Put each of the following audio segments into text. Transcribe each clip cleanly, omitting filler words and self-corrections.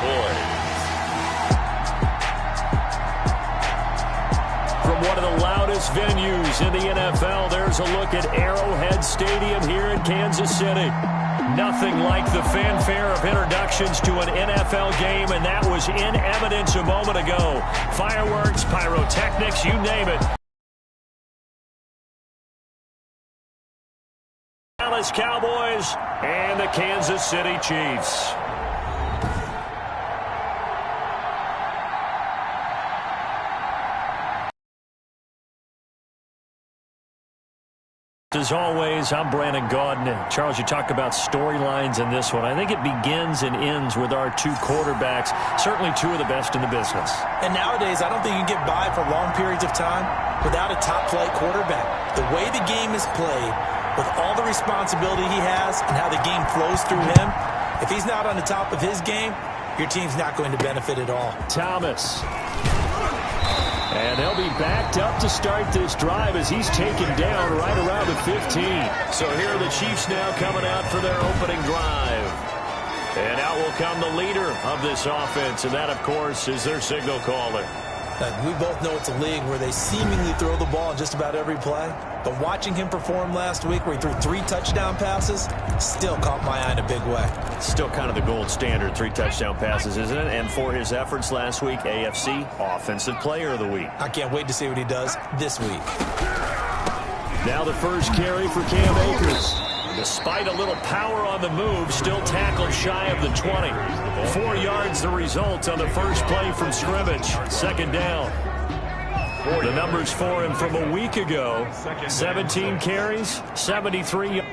boys. From one of the loudest venues in the NFL, there's a look at Arrowhead Stadium here in Kansas City. Nothing like the fanfare of introductions to an NFL game, and that was in evidence a moment ago. Fireworks, pyrotechnics, you name it. Dallas Cowboys and the Kansas City Chiefs. As always, I'm Brandon Gaudin. Charles, you talk about storylines in this one. I think it begins and ends with our two quarterbacks, certainly two of the best in the business. And nowadays, I don't think you can get by for long periods of time without a top-flight quarterback. The way the game is played, with all the responsibility he has and how the game flows through him, if he's not on the top of his game, your team's not going to benefit at all. Thomas. And they'll be backed up to start this drive as he's taken down right around the 15. So here are the Chiefs now coming out for their opening drive. And out will come the leader of this offense, and that, of course, is their signal caller. We both know it's a league where they seemingly throw the ball in just about every play. But watching him perform last week where he threw 3 touchdown passes still caught my eye in a big way. Still kind of the gold standard, 3 touchdown passes, isn't it? And for his efforts last week, AFC Offensive Player of the Week. I can't wait to see what he does this week. Now the first carry for Cam Akers. Despite a little power on the move, still tackled shy of the 20. 4 yards the result on the first play from scrimmage. Second down. The numbers for him from a week ago: 17 carries, 73 yards.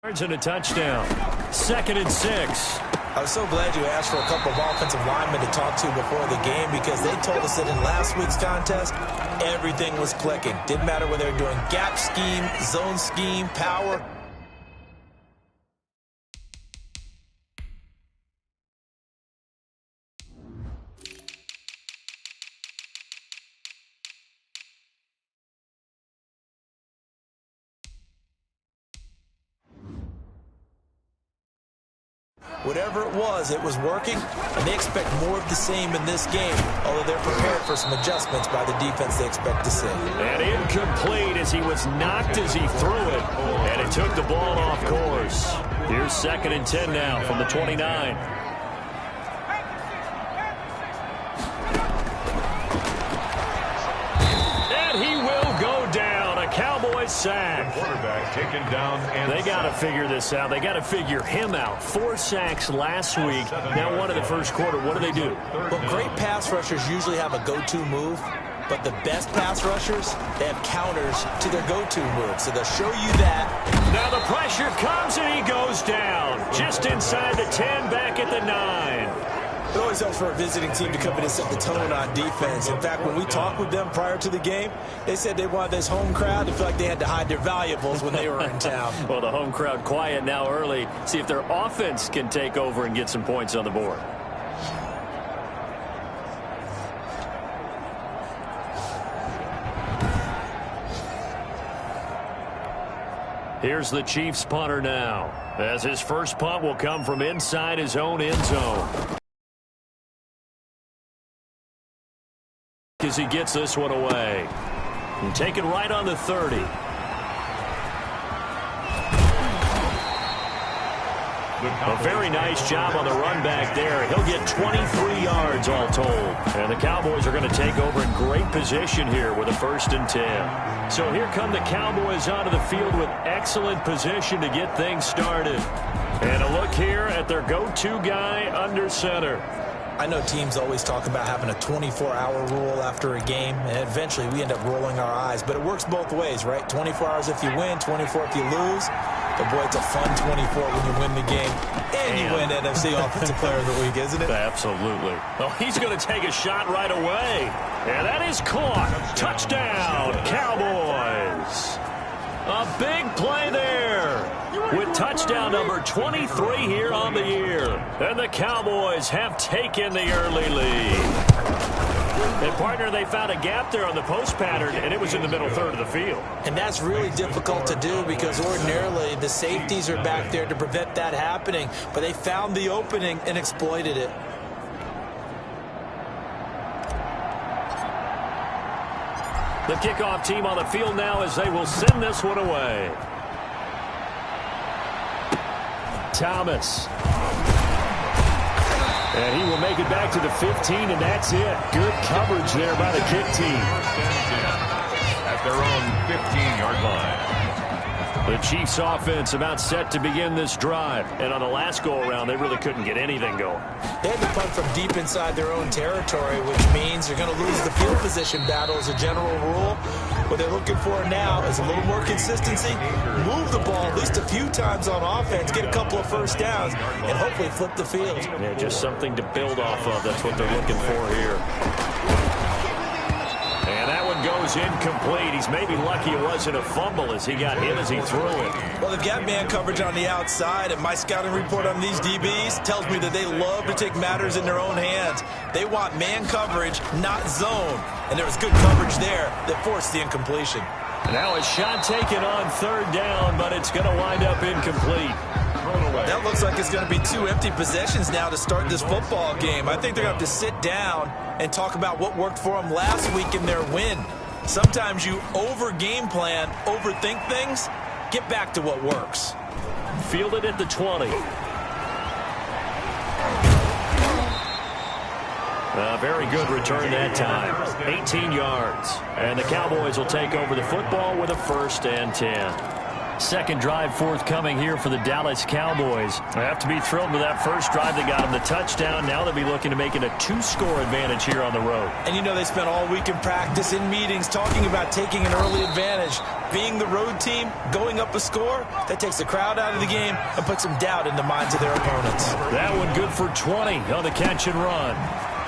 And a touchdown. 2nd and 6. I was so glad you asked for a couple of offensive linemen to talk to before the game because they told us that in last week's contest, everything was clicking. Didn't matter whether they were doing gap scheme, zone scheme, power. Whatever it was working, and they expect more of the same in this game, although they're prepared for some adjustments by the defense they expect to see. And incomplete as he was knocked as he threw it, and it took the ball off course. Here's 2nd and 10 now from the 29. And he will go down. A Cowboys sack. Quarterback taken down. They got to figure this out. They got to figure him out. 4 sacks last week. Now 1 in the first quarter. What do? Well, great pass rushers usually have a go-to move, but the best pass rushers, they have counters to their go-to move. So they'll show you that. Now the pressure comes and he goes down. Just inside the 10, back at the 9. It always helps for a visiting team to come in and set the tone on defense. In fact, when we talked with them prior to the game, they said they wanted this home crowd to feel like they had to hide their valuables when they were in town. Well, the home crowd quiet now early. See if their offense can take over and get some points on the board. Here's the Chiefs punter now, as his first punt will come from inside his own end zone. As he gets this one away. And taken right on the 30. A very nice job on the run back there. He'll get 23 yards all told. And the Cowboys are going to take over in great position here with a 1st and 10. So here come the Cowboys onto the field with excellent position to get things started. And a look here at their go-to guy under center. I know teams always talk about having a 24-hour rule after a game, and eventually we end up rolling our eyes. But it works both ways, right? 24 hours if you win, 24 if you lose. But, boy, it's a fun 24 when you win the game. And you win NFC Offensive Player of the Week, isn't it? Absolutely. Oh, he's going to take a shot right away. And that is caught. Touchdown, Cowboys. A big play there with touchdown number 23 here on the year. And the Cowboys have taken the early lead. And, partner, they found a gap there on the post pattern, and it was in the middle third of the field. And that's really difficult to do because ordinarily the safeties are back there to prevent that happening. But they found the opening and exploited it. The kickoff team on the field now as they will send this one away. Thomas. And he will make it back to the 15, and that's it. Good coverage there by the kick team. At their own 15-yard line. The Chiefs offense about set to begin this drive. And on the last go-around, they really couldn't get anything going. They had to punt from deep inside their own territory, which means they're going to lose the field position battle as a general rule. What they're looking for now is a little more consistency, move the ball at least a few times on offense, get a couple of first downs, and hopefully flip the field. Yeah, just something to build off of. That's what they're looking for here. And that one goes incomplete. He's maybe lucky it wasn't a fumble as he got hit as he threw it. Well, they've got man coverage on the outside, and my scouting report on these DBs tells me that they love to take matters in their own hands. They want man coverage, not zone. And there was good coverage there that forced the incompletion. Now a shot taken on 3rd down, but it's going to wind up incomplete. That looks like it's going to be 2 empty possessions now to start this football game. I think they're going to have to sit down and talk about what worked for them last week in their win. Sometimes you over-game plan, overthink things. Get back to what works. Fielded at the 20. A very good return that time. 18 yards. And the Cowboys will take over the football with a 1st and 10. Second drive forthcoming here for the Dallas Cowboys. They have to be thrilled with that first drive. They got them the touchdown. Now they'll be looking to make it a 2-score advantage here on the road. And you know they spent all week in practice, in meetings, talking about taking an early advantage. Being the road team, going up a score, that takes the crowd out of the game and puts some doubt in the minds of their opponents. That one good for 20 on the catch and run.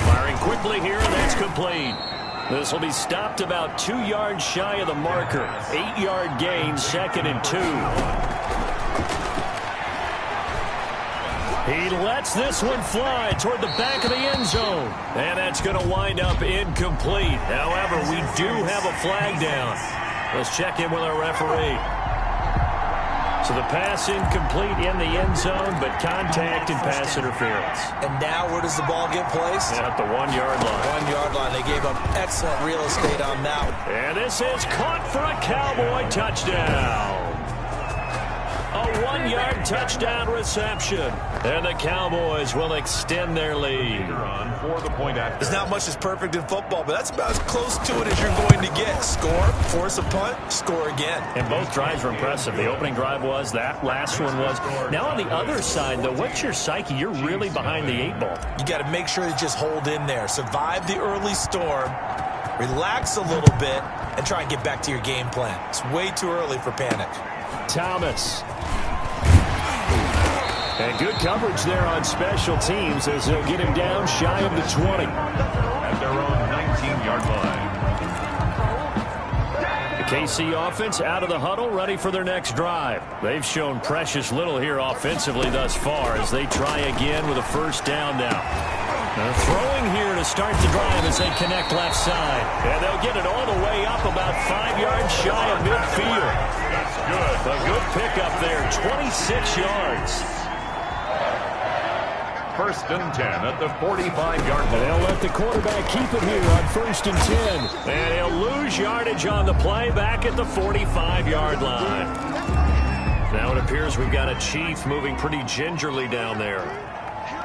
Firing quickly here, and that's complete. This will be stopped about 2 yards shy of the marker. 8-yard gain, 2nd and 2. He lets this one fly toward the back of the end zone. And that's going to wind up incomplete. However, we do have a flag down. Let's check in with our referee. So the pass incomplete in the end zone, but contact and pass interference. And now where does the ball get placed? At the 1-yard line. 1-yard line. They gave up excellent real estate on that one. And this is caught for a Cowboy touchdown. A 1-yard touchdown reception. And the Cowboys will extend their lead. There's not much that's perfect in football, but that's about as close to it as you're going to get. Score, force a punt, score again. And both drives were impressive. The opening drive was, that last one was. Now on the other side, though, what's your psyche? You're really behind the 8 ball. You got to make sure you just hold in there. Survive the early storm, relax a little bit, and try and get back to your game plan. It's way too early for panic. Thomas. And good coverage there on special teams as they'll get him down shy of the 20. At their own 19-yard line. The KC offense out of the huddle, ready for their next drive. They've shown precious little here offensively thus far as they try again with a first down now. They're throwing here to start the drive as they connect left side. And they'll get it all the way up about 5 yards shy of midfield. That's good. A good pickup there, 26 yards. First and 10 at the 45-yard line. They'll let the quarterback keep it here on first and 10. And he'll lose yardage on the play back at the 45-yard line. Now it appears we've got a Chief moving pretty gingerly down there.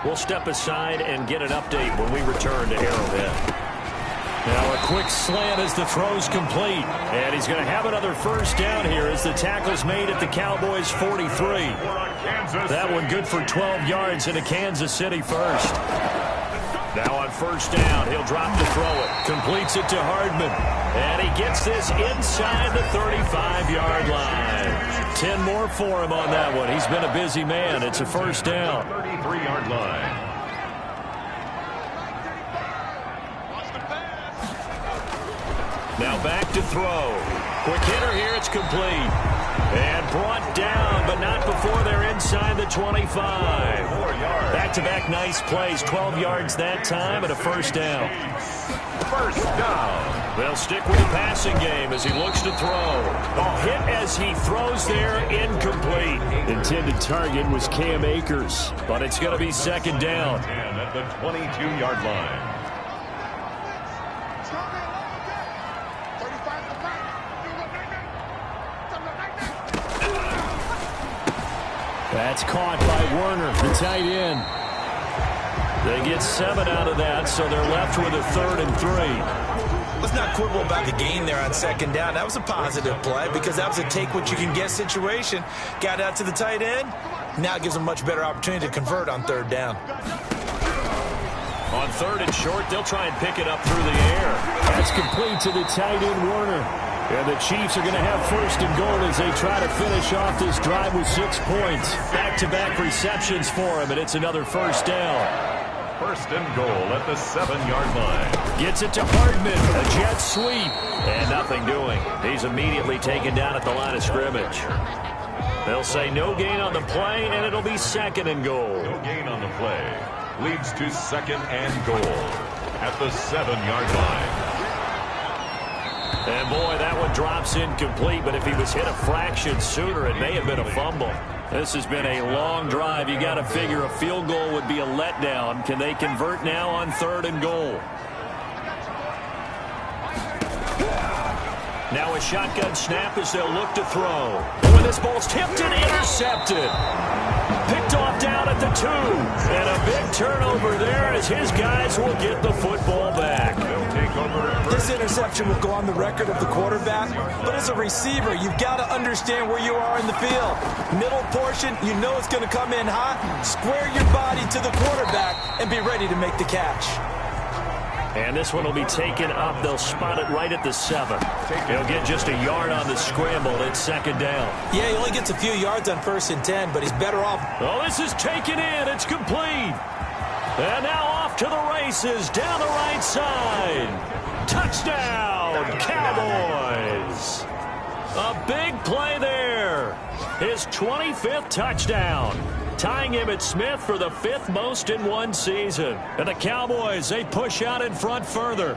We'll step aside and get an update when we return to Arrowhead. Now a quick slant as the throw's complete. And he's going to have another first down here as the tackle's made at the Cowboys' 43. That one good for 12 yards into Kansas City first. Now on first down, he'll drop to throw it. Completes it to Hardman. And he gets this inside the 35-yard line. 10 more for him on that one. He's been a busy man. It's a first down. 33-yard line. Now back to throw. Quick hitter here. It's complete. And brought down, but not before they're inside the 25. Back-to-back nice plays. 12 yards that time and a first down. First down. They'll stick with the passing game as he looks to throw. A hit as he throws there, incomplete. Intended target was Cam Akers, but it's going to be second down. At the 22-yard line. That's caught by Werner, the tight end. They get 7 out of that, so they're left with a 3rd and 3. Let's not quibble about the gain there on second down. That was a positive play because that was a take-what-you-can-get situation. Got out to the tight end. Now it gives them a much better opportunity to convert on 3rd down. On 3rd and short, they'll try and pick it up through the air. That's complete to the tight end, Werner. And the Chiefs are going to have 1st and goal as they try to finish off this drive with 6 points. Back-to-back receptions for him, and it's another first down. 1st and goal at the 7-yard line. Gets it to Hardman, a jet sweep, and nothing doing. He's immediately taken down at the line of scrimmage. They'll say no gain on the play, and it'll be 2nd and goal. No gain on the play. Leads to 2nd and goal at the 7-yard line. And boy, that one drops incomplete, but if he was hit a fraction sooner, it may have been a fumble. This has been a long drive. You got to figure a field goal would be a letdown. Can they convert now on 3rd and goal? Now a shotgun snap as they'll look to throw. When this ball's tipped and intercepted. Picked off down at the 2. And a big turnover there as his guys will get the football back. They'll take take over. This interception will go on the record of the quarterback, but as a receiver, you've got to understand where you are in the field. Middle portion, you know it's going to come in hot. Square your body to the quarterback and be ready to make the catch. And this one will be taken up. They'll spot it right at the 7. He'll get just a yard on the scramble. It's second down. Yeah, he only gets a few yards on 1st and 10, but he's better off. Oh, this is taken in. It's complete. And now off to the races down the right side. Touchdown, Cowboys. A big play there. His 25th touchdown. Tying Emmitt Smith for the 5th most in one season. And the Cowboys, they push out in front further.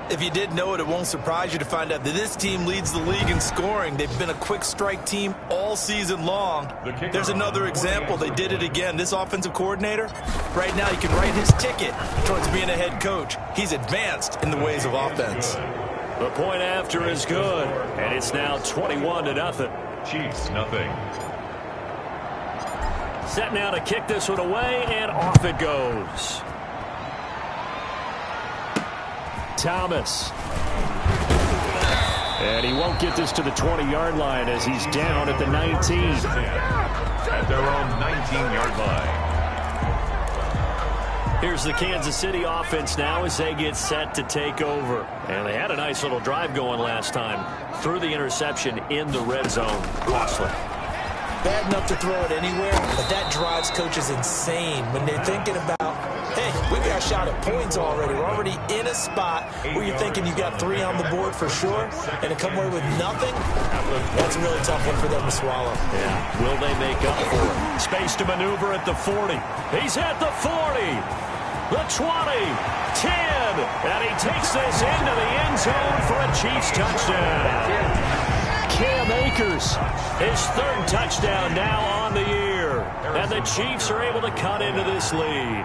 If you didn't know it, it won't surprise you to find out that this team leads the league in scoring. They've been a quick strike team all season long. There's another example. They did it again. This offensive coordinator, right now he can write his ticket towards being a head coach. He's advanced in the ways of offense. The point after is good, and it's now 21-0. Chiefs, nothing. Set now to kick this one away, and off it goes. Thomas. And he won't get this to the 20-yard line as he's down at the 19. At their own 19-yard line. Here's the Kansas City offense now as they get set to take over. And they had a nice little drive going last time. Threw the interception in the red zone. Costly. Bad enough to throw it anywhere, but that drives coaches insane when they're thinking about, hey, we got a shot at points already. We're already in a spot where you're thinking you got 3 on the board for sure, and to come away with nothing, that's a really tough one for them to swallow. Yeah, will they make up for it? Space to maneuver at the 40. He's at the 40, the 20, 10, and he takes this into the end zone for a Chiefs touchdown. Cam Akers, his 3rd touchdown now on the year. And the Chiefs are able to cut into this lead.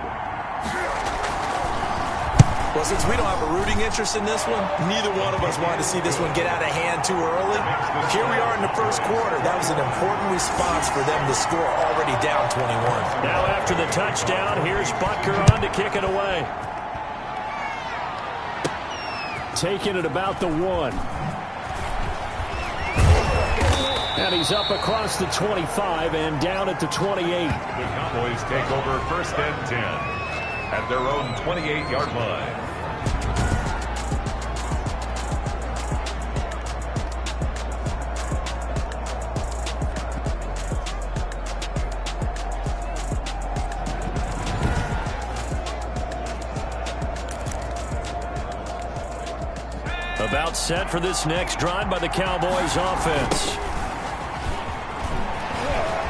Well, since we don't have a rooting interest in this one, neither one of us wanted to see this one get out of hand too early. Here we are in the 1st quarter. That was an important response for them to score already down 21. Now after the touchdown, here's Butker on to kick it away. Taking it about the 1. And he's up across the 25 and down at the 28. The Cowboys take over 1st and 10 at their own 28-yard line. About set for this next drive by the Cowboys offense.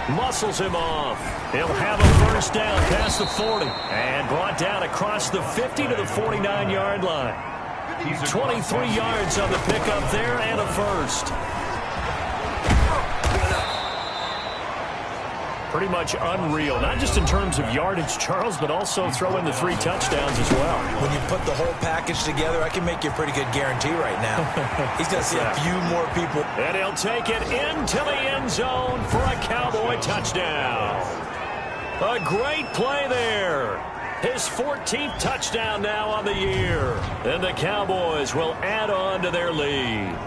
Muscles him off. He'll have a 1st down past the 40 and brought down across the 50 to the 49-yard line. 23 yards on the pickup there and a 1st. Pretty much unreal, not just in terms of yardage, Charles, but also throw in the 3 touchdowns as well. When you put the whole package together, I can make you a pretty good guarantee right now. He's going to see a few more people. And he'll take it into the end zone for a Cowboy touchdown. A great play there. His 14th touchdown now on the year. And the Cowboys will add on to their lead.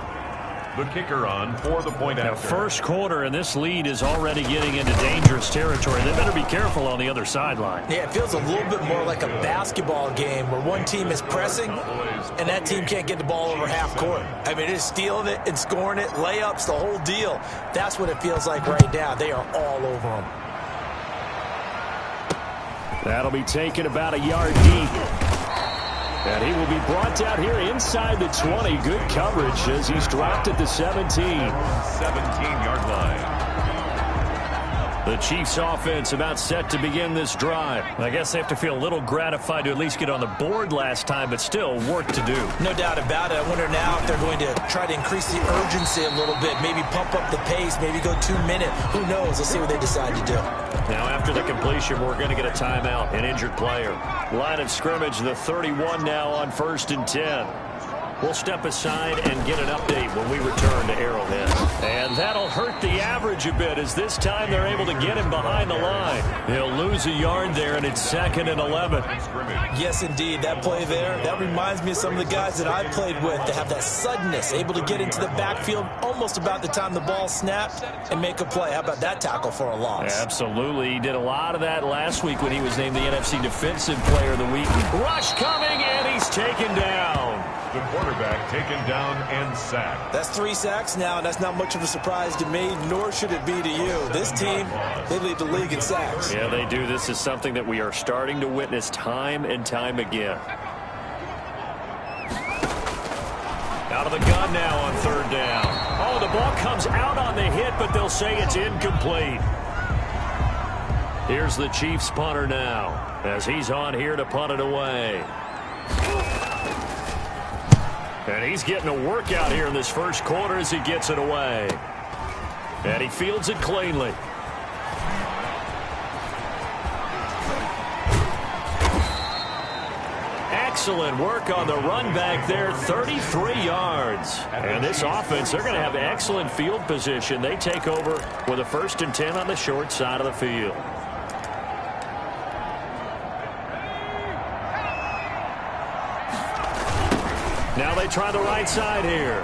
The kicker on for the point Now, after. 1st quarter, and this lead is already getting into dangerous territory. They better be careful on the other sideline. Yeah, it feels a little bit more like a basketball game where one team is pressing and that team can't get the ball over half court. I mean, it is stealing it and scoring it, layups, the whole deal. That's what it feels like right now. They are all over them. That'll be taken about a yard deep. And he will be brought down here inside the 20. Good coverage as he's dropped at the 17. 17-yard line. The Chiefs offense about set to begin this drive. I guess they have to feel a little gratified to at least get on the board last time, but still work to do. No doubt about it. I wonder now if they're going to try to increase the urgency a little bit, maybe pump up the pace, maybe go 2 minute. Who knows? Let's see what they decide to do. Now after the completion, we're going to get a timeout, an injured player. Line of scrimmage, the 31 now on 1st and 10. We'll step aside and get an update when we return to Arrowhead. And that'll hurt the average a bit, as this time they're able to get him behind the line. He'll lose a yard there, and it's 2nd and 11. Yes, indeed. That play there, that reminds me of some of the guys that I played with that have that suddenness, able to get into the backfield almost about the time the ball snapped and make a play. How about that tackle for a loss? Absolutely. He did a lot of that last week when he was named the NFC Defensive Player of the Week. Rush coming, and he's taken down. The quarterback taken down and sacked. That's 3 sacks now, and that's not much of a surprise to me, nor should it be to you. This team, they lead the league in sacks. Yeah, they do. This is something that we are starting to witness time and time again. Out of the gun now on 3rd down. Oh, the ball comes out on the hit, but they'll say it's incomplete. Here's the Chiefs punter now, as he's on here to punt it away. And he's getting a workout here in this first quarter as he gets it away. And he fields it cleanly. Excellent work on the run back there, 33 yards. And this offense, they're going to have excellent field position. They take over with a 1st and 10 on the short side of the field. Now they try the right side here.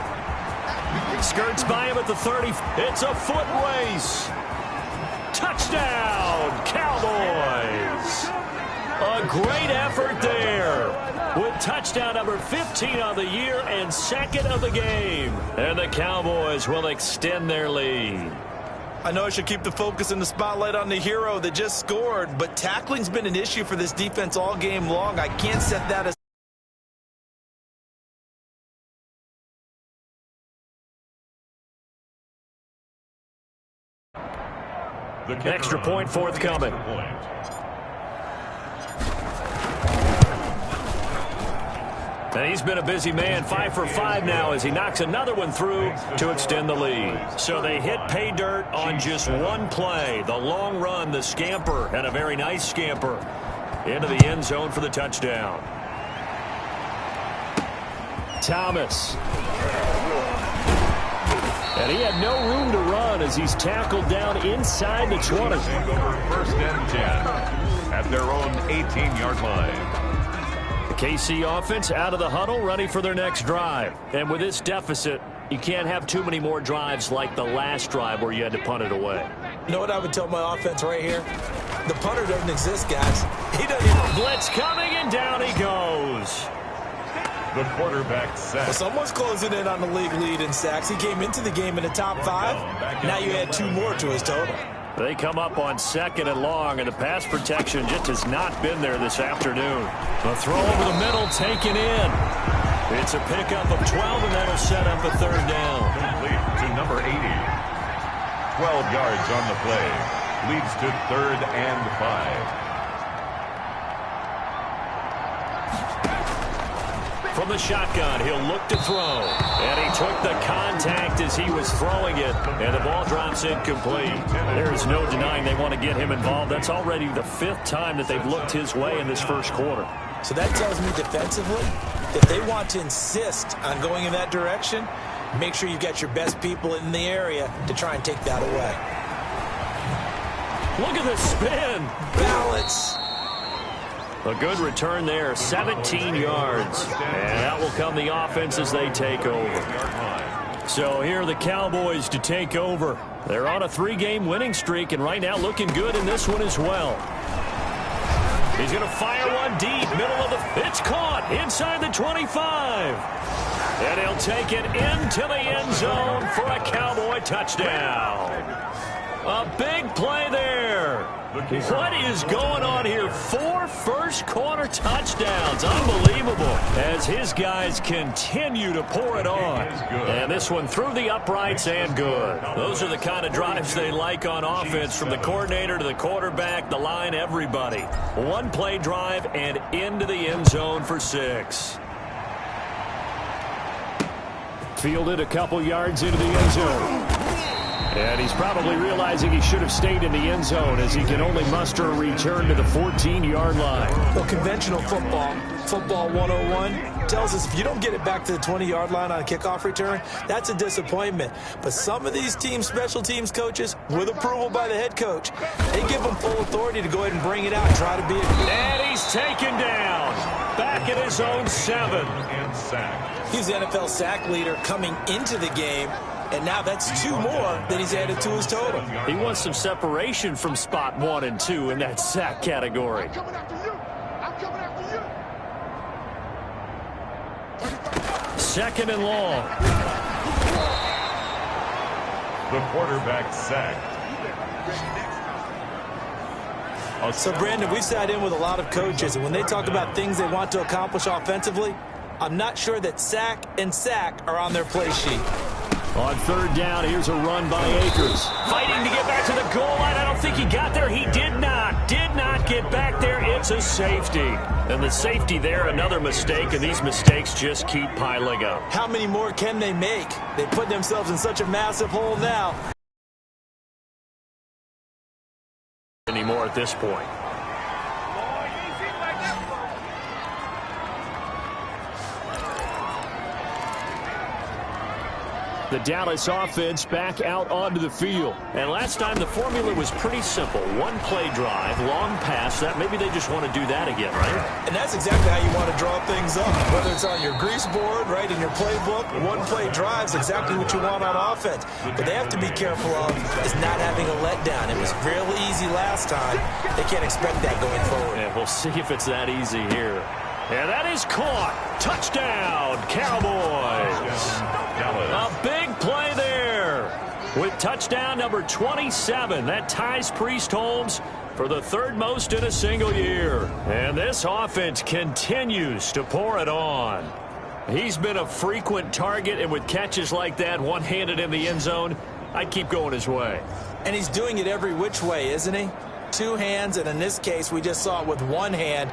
Skirts by him at the 30. It's a foot race. Touchdown, Cowboys. A great effort there with touchdown number 15 on the year and 2nd of the game. And the Cowboys will extend their lead. I know I should keep the focus and the spotlight on the hero that just scored, but tackling's been an issue for this defense all game long. I can't set that aside. Extra point forthcoming. And he's been a busy man, 5 for 5 now as he knocks another one through to extend the lead. So they hit pay dirt on just one play. The long run, the scamper, and a very nice scamper into the end zone for the touchdown. Thomas. And he had no room to run as he's tackled down inside the 20. 1st and 10 at their own 18-yard line. The KC offense out of the huddle, ready for their next drive. And with this deficit, you can't have too many more drives like the last drive where you had to punt it away. You know what I would tell my offense right here? The punter doesn't exist, guys. He doesn't even... Blitz coming, and down he goes. The quarterback sack. Well, someone's closing in on the league lead in sacks. He came into the game in the top 5. Now you add 2 more to his total. They come up on 2nd and long, and the pass protection just has not been there this afternoon. A throw over the middle taken in. It's a pickup of 12, and that'll set up a 3rd down. Complete to number 80. 12 yards on the play. Leads to 3rd and 5. From the shotgun, he'll look to throw. And he took the contact as he was throwing it. And the ball drops incomplete. There is no denying they want to get him involved. That's already the 5th time that they've looked his way in this first quarter. So that tells me defensively, if they want to insist on going in that direction, make sure you've got your best people in the area to try and take that away. Look at the spin. Balance. A good return there, 17 yards. And that will come the offense as they take over. So here are the Cowboys to take over. They're on a 3-game winning streak, and right now looking good in this one as well. He's going to fire one deep, middle of the... It's caught inside the 25. And he'll take it into the end zone for a Cowboy touchdown. A big play there. What is going on here? 4 first-quarter touchdowns. Unbelievable. As his guys continue to pour it on. And this one through the uprights and good. Those are the kind of drives they like on offense, from the coordinator to the quarterback, the line, everybody. One-play drive and into the end zone for 6. Fielded a couple yards into the end zone. And he's probably realizing he should have stayed in the end zone as he can only muster a return to the 14-yard line. Well, conventional football 101, tells us if you don't get it back to the 20-yard line on a kickoff return, that's a disappointment. But some of these special teams coaches, with approval by the head coach, they give them full authority to go ahead and bring it out and try to be And he's taken down. Back at his own 7. He's the NFL sack leader coming into the game. And now that's 2 more that he's added to his total. He wants some separation from spot 1 and 2 in that sack category. I'm coming after you. I'm coming after you. 2nd and long. The quarterback sacked. So, Brandon, we've sat in with a lot of coaches, and when they talk about things they want to accomplish offensively, I'm not sure that sack and sack are on their play sheet. On 3rd down, here's a run by Akers. Fighting to get back to the goal line. I don't think he got there. He did not get back there. It's a safety. And the safety there, another mistake, and these mistakes just keep piling up. How many more can they make? They put themselves in such a massive hole now. Anymore at this point. The Dallas offense back out onto the field. And last time the formula was pretty simple. 1-play drive, long pass. That maybe they just want to do that again, right? And that's exactly how you want to draw things up. Whether it's on your grease board, right, in your playbook, 1-play drive is exactly what you want on offense. But they have to be careful of is not having a letdown. It was really easy last time. They can't expect that going forward. And we'll see if it's that easy here. And that is caught. Touchdown, Cowboys. A big play there with touchdown number 27. That ties Priest Holmes for the 3rd most in a single year. And this offense continues to pour it on. He's been a frequent target, and with catches like that, one-handed in the end zone, I'd keep going his way. And he's doing it every which way, isn't he? 2 hands, and in this case, we just saw it with 1 hand.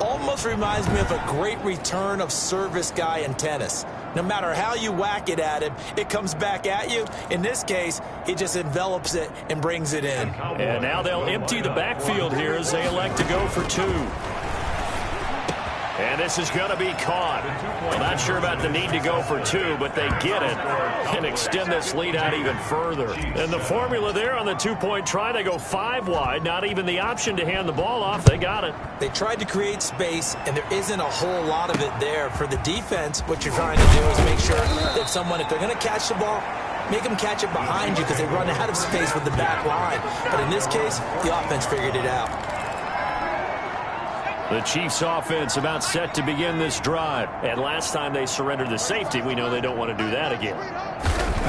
Almost reminds me of a great return of service guy in tennis. No matter how you whack it at him, it comes back at you. In this case, he just envelops it and brings it in. And now they'll empty the backfield here as they elect to go for 2. And this is going to be caught. I'm not sure about the need to go for 2, but they get it and extend this lead out even further. And the formula there on the 2-point try, they go 5 wide, not even the option to hand the ball off. They got it. They tried to create space, and there isn't a whole lot of it there. For the defense, what you're trying to do is make sure that if they're going to catch the ball, make them catch it behind you because they run out of space with the back line. But in this case, the offense figured it out. The Chiefs offense about set to begin this drive. And last time they surrendered the safety, we know they don't want to do that again.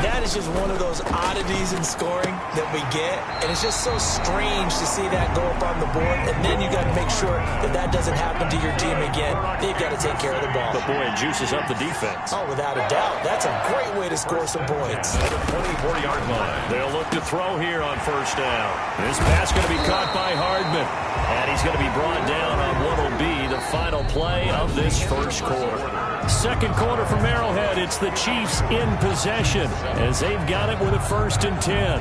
That is just one of those oddities in scoring that we get. And it's just so strange to see that go up on the board. And then you got to make sure that doesn't happen to your team again. They've got to take care of the ball. But boy, it juices up the defense. Oh, without a doubt. That's a great way to score some points. 40-yard line. They'll look to throw here on 1st down. This pass going to be caught by Hardman. And he's going to be brought down on what will be the final play of this 1st quarter. 2nd quarter from Arrowhead. It's the Chiefs in possession as they've got it with a 1st and 10.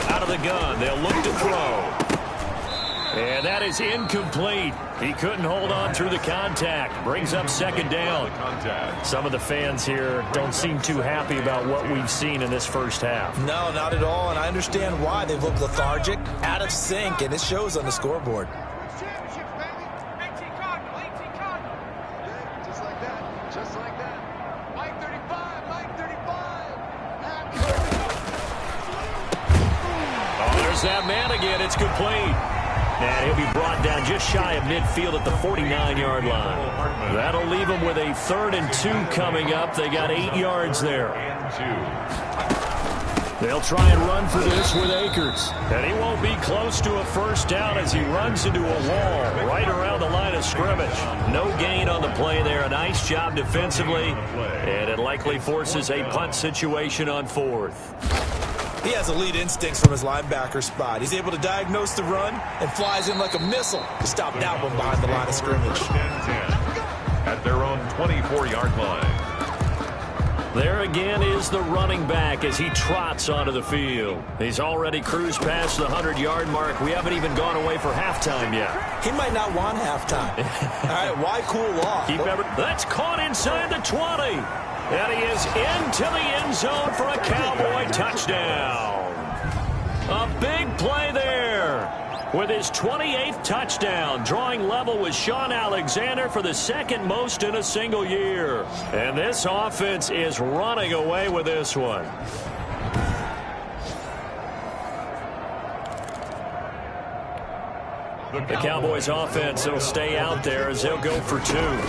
Out of the gun, they'll look to throw. And that is incomplete. He couldn't hold on through the contact. Brings up 2nd down. Some of the fans here don't seem too happy about what we've seen in this 1st half. No, not at all, and I understand why. They look lethargic, out of sync, and it shows on the scoreboard. Oh, there's that man again. It's complete. And he'll be brought down just shy of midfield at the 49-yard line. That'll leave them with a 3rd and 2 coming up. They got 8 yards there. They'll try and run for this with Akers. And he won't be close to a first down as he runs into a wall right around the line of scrimmage. No gain on the play there. A nice job defensively. And it likely forces a punt situation on fourth. He has elite instincts from his linebacker spot. He's able to diagnose the run and flies in like a missile to stop that one behind the line of scrimmage. At their own 24-yard line. There again is the running back as he trots onto the field. He's already cruised past the 100-yard mark. We haven't even gone away for halftime yet. He might not want halftime. All right, why cool off? That's caught inside the 20. And he is into the end zone for a Cowboy touchdown. A big play there. With his 28th touchdown, drawing level with Sean Alexander for the second most in a single year. And this offense is running away with this one. The Cowboys offense will stay out there as they'll go for two.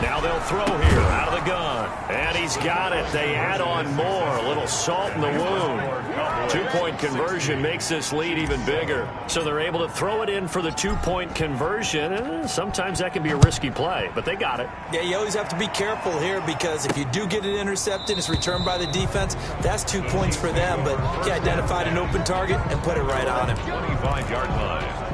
Now they'll throw here out of the gun. And he's got it. They add on more. A little salt in the wound. Two-point conversion makes this lead even bigger. So they're able to throw it in for the two-point conversion. Sometimes that can be a risky play, but they got it. Yeah, you always have to be careful here because if you do get it intercepted, it's returned by the defense, that's 2 points for them. But he identified an open target and put it right on him. 25-yard line.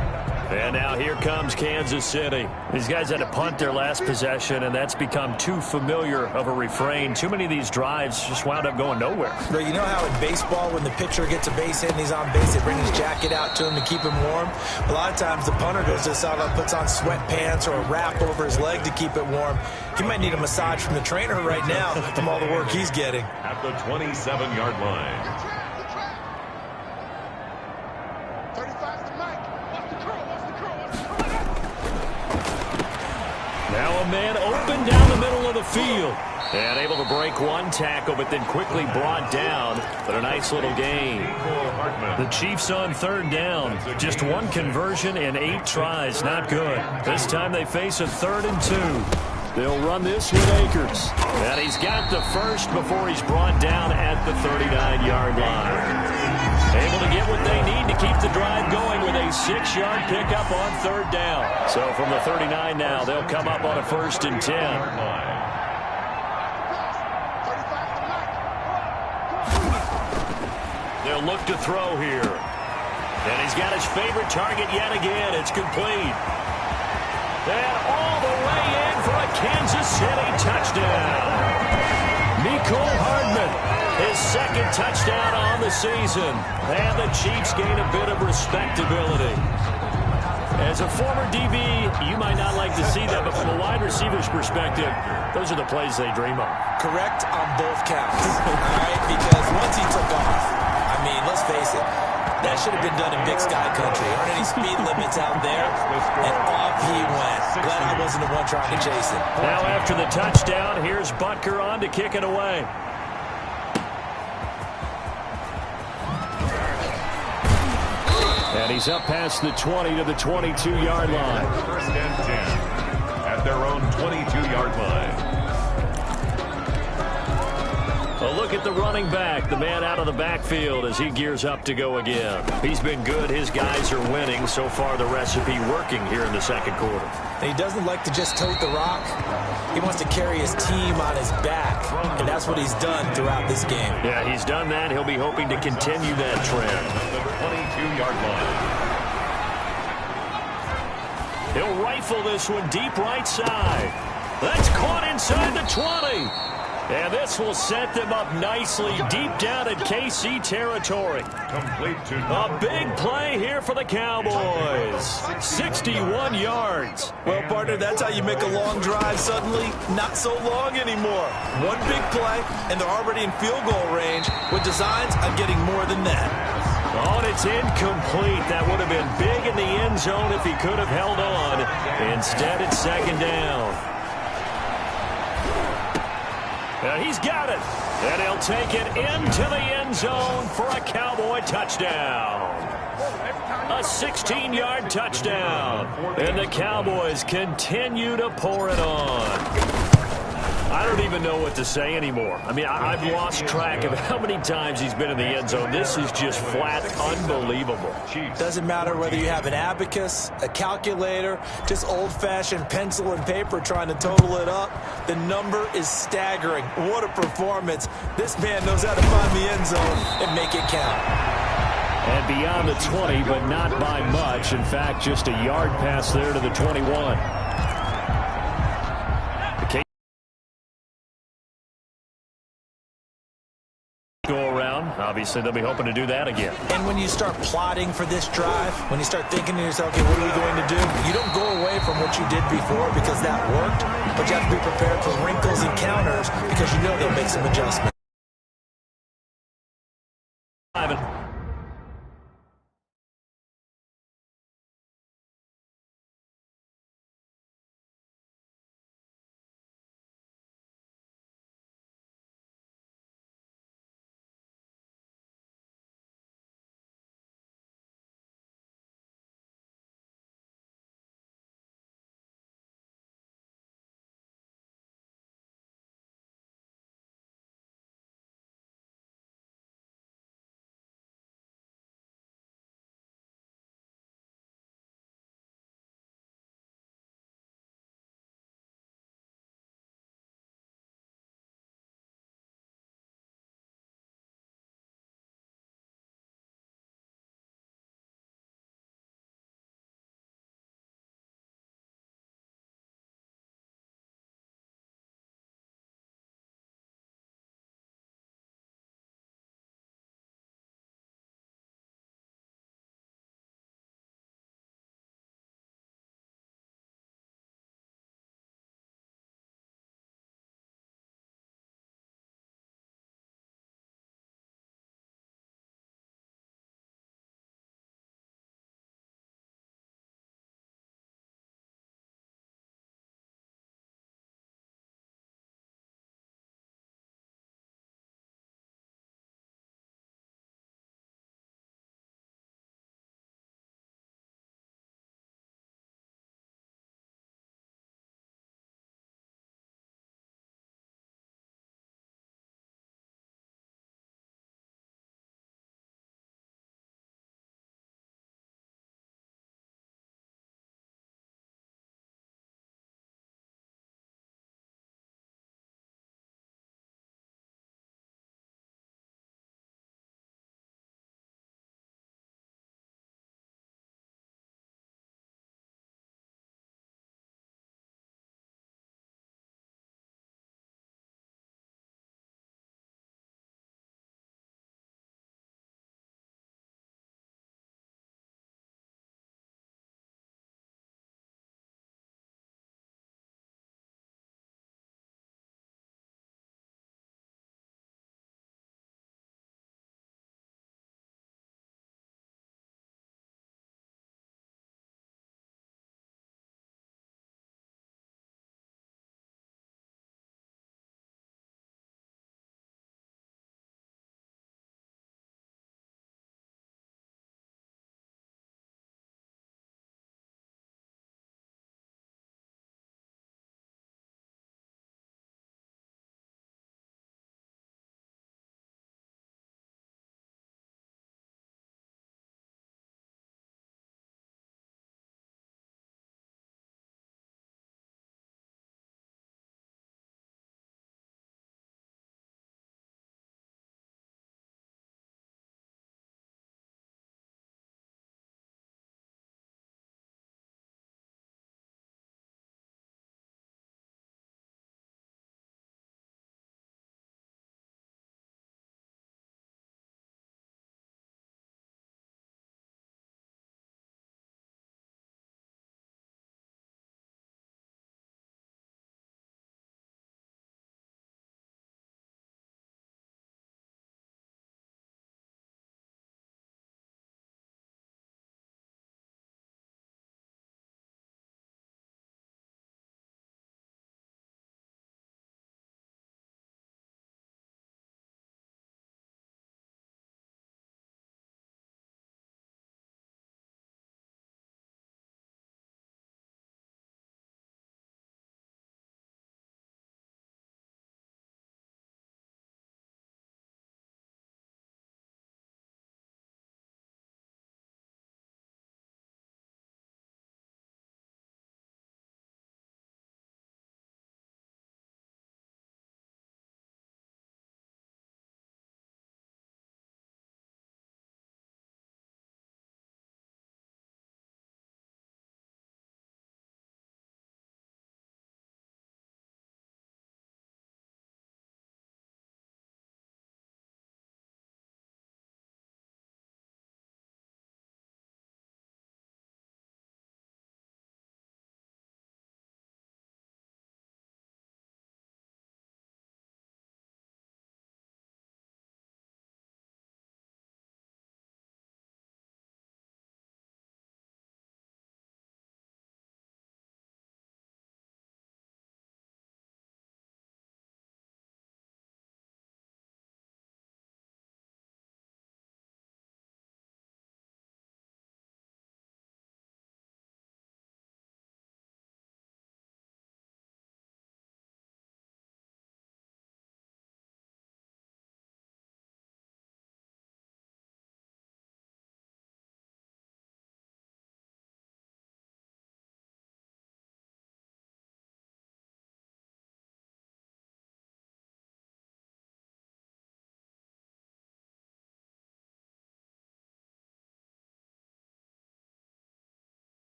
And now here comes Kansas City. These guys had to punt their last possession, and that's become too familiar of a refrain. Too many of these drives just wound up going nowhere. But you know how in baseball, when the pitcher gets a base hit and he's on base, they bring his jacket out to him to keep him warm? A lot of times the punter goes to the sideline, puts on sweatpants or a wrap over his leg to keep it warm. He might need a massage from the trainer right now from all the work he's getting. At the 27-yard line. Now a man open down the middle of the field. And able to break one tackle, but then quickly brought down. But a nice little gain. The Chiefs on third down. Just one conversion in 8 tries. Not good. This time they face a 3rd and 2. They'll run this with Akers. And he's got the first before he's brought down at the 39-yard line. Able to get what they need to keep the drive going with a 6-yard pickup on 3rd down. So from the 39 now, they'll come up on a 1st and 10. They'll look to throw here. And he's got his favorite target yet again. It's complete. And all the way in for a Kansas City touchdown. Mecole Hardman, his 2nd touchdown on the season. And the Chiefs gain a bit of respectability. As a former DB, you might not like to see that, but from a wide receiver's perspective, those are the plays they dream of. Correct on both counts. All right, because once he took off, I mean, let's face it, that should have been done in Big Sky Country. Aren't any speed limits out there? And off he went. Glad I wasn't the one trying to chase it. Now after the touchdown, here's Butker on to kick it away. And he's up past the 20 to the 22-yard line. 1st and 10 at their own 22-yard line. A look at the running back, the man out of the backfield as he gears up to go again. He's been good. His guys are winning. So far, the recipe working here in the 2nd quarter. He doesn't like to just tote the rock. He wants to carry his team on his back, and that's what he's done throughout this game. Yeah, he's done that. He'll be hoping to continue that trend. The 22-yard line. He'll rifle this one deep right side. That's caught inside the 20. And this will set them up nicely deep down in KC territory. Complete to a big play here for the Cowboys. 61 yards. Well, partner, that's how you make a long drive suddenly not so long anymore. One big play, and they're already in field goal range with designs on getting more than that. Oh, and it's incomplete. That would have been big in the end zone if he could have held on. Instead, it's 2nd down. And he's got it. And he'll take it into the end zone for a Cowboy touchdown. A 16-yard touchdown. And the Cowboys continue to pour it on. I don't even know what to say anymore. I mean, I've lost track of how many times he's been in the end zone. This is just flat unbelievable. Doesn't matter whether you have an abacus, a calculator, just old-fashioned pencil and paper trying to total it up. The number is staggering. What a performance. This man knows how to find the end zone and make it count. And beyond the 20, but not by much. In fact, just a yard pass there to the 21. Go around. Obviously, they'll be hoping to do that again. And when you start plotting for this drive, when you start thinking to yourself, okay, what are we going to do? You don't go away from what you did before because that worked, but you have to be prepared for wrinkles and counters because you know they'll make some adjustments.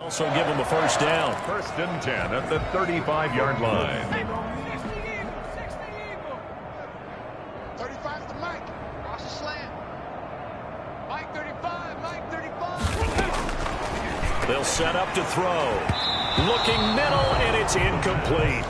Also give him a first down. 1st and 10 at the 35-yard line. 35 to Mike. Cross the slant. Mike 35. Mike 35. They'll set up to throw. Looking middle, and it's incomplete.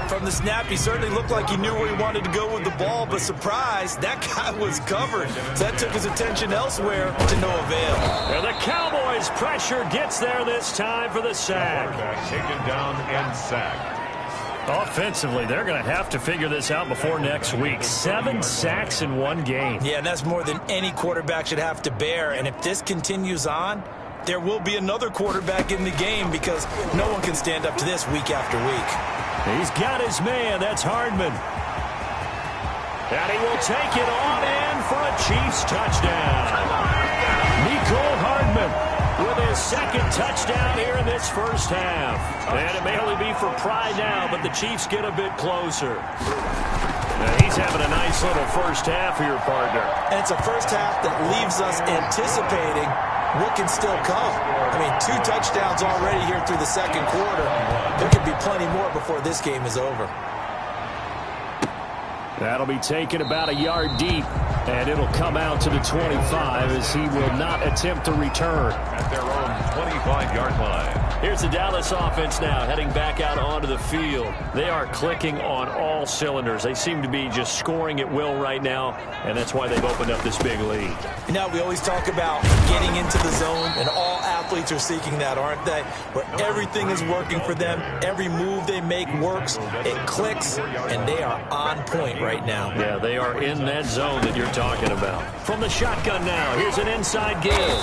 From the snap, he certainly looked like he knew where he wanted to go with the ball, but surprise, that guy was covered. So that took his attention elsewhere to no avail. And the Cowboys' pressure gets there this time for the sack. Taken down and sacked. Offensively, they're going to have to figure this out before next week. 7 sacks in one game. Yeah, and that's more than any quarterback should have to bear. And if this continues on, there will be another quarterback in the game because no one can stand up to this week after week. He's got his man. That's Hardman. And he will take it on in for a Chiefs touchdown. Nicole Hardman with his 2nd touchdown here in this first half. And it may only be for pride now, but the Chiefs get a bit closer. Now he's having a nice little first half here, partner. And it's a first half that leaves us anticipating what can still come. I mean, 2 touchdowns already here through the 2nd quarter. There could be plenty more before this game is over. That'll be taken about a yard deep, and it'll come out to the 25 as he will not attempt to return. At their own 25-yard line. Here's the Dallas offense now heading back out onto the field. They are clicking on all cylinders. They seem to be just scoring at will right now, and that's why they've opened up this big lead. You know, we always talk about getting into the zone, and all athletes are seeking that, aren't they? Where everything is working for them. Every move they make works. It clicks, and they are on point right now. Yeah, they are in that zone that you're talking about. From the shotgun now, here's an inside give.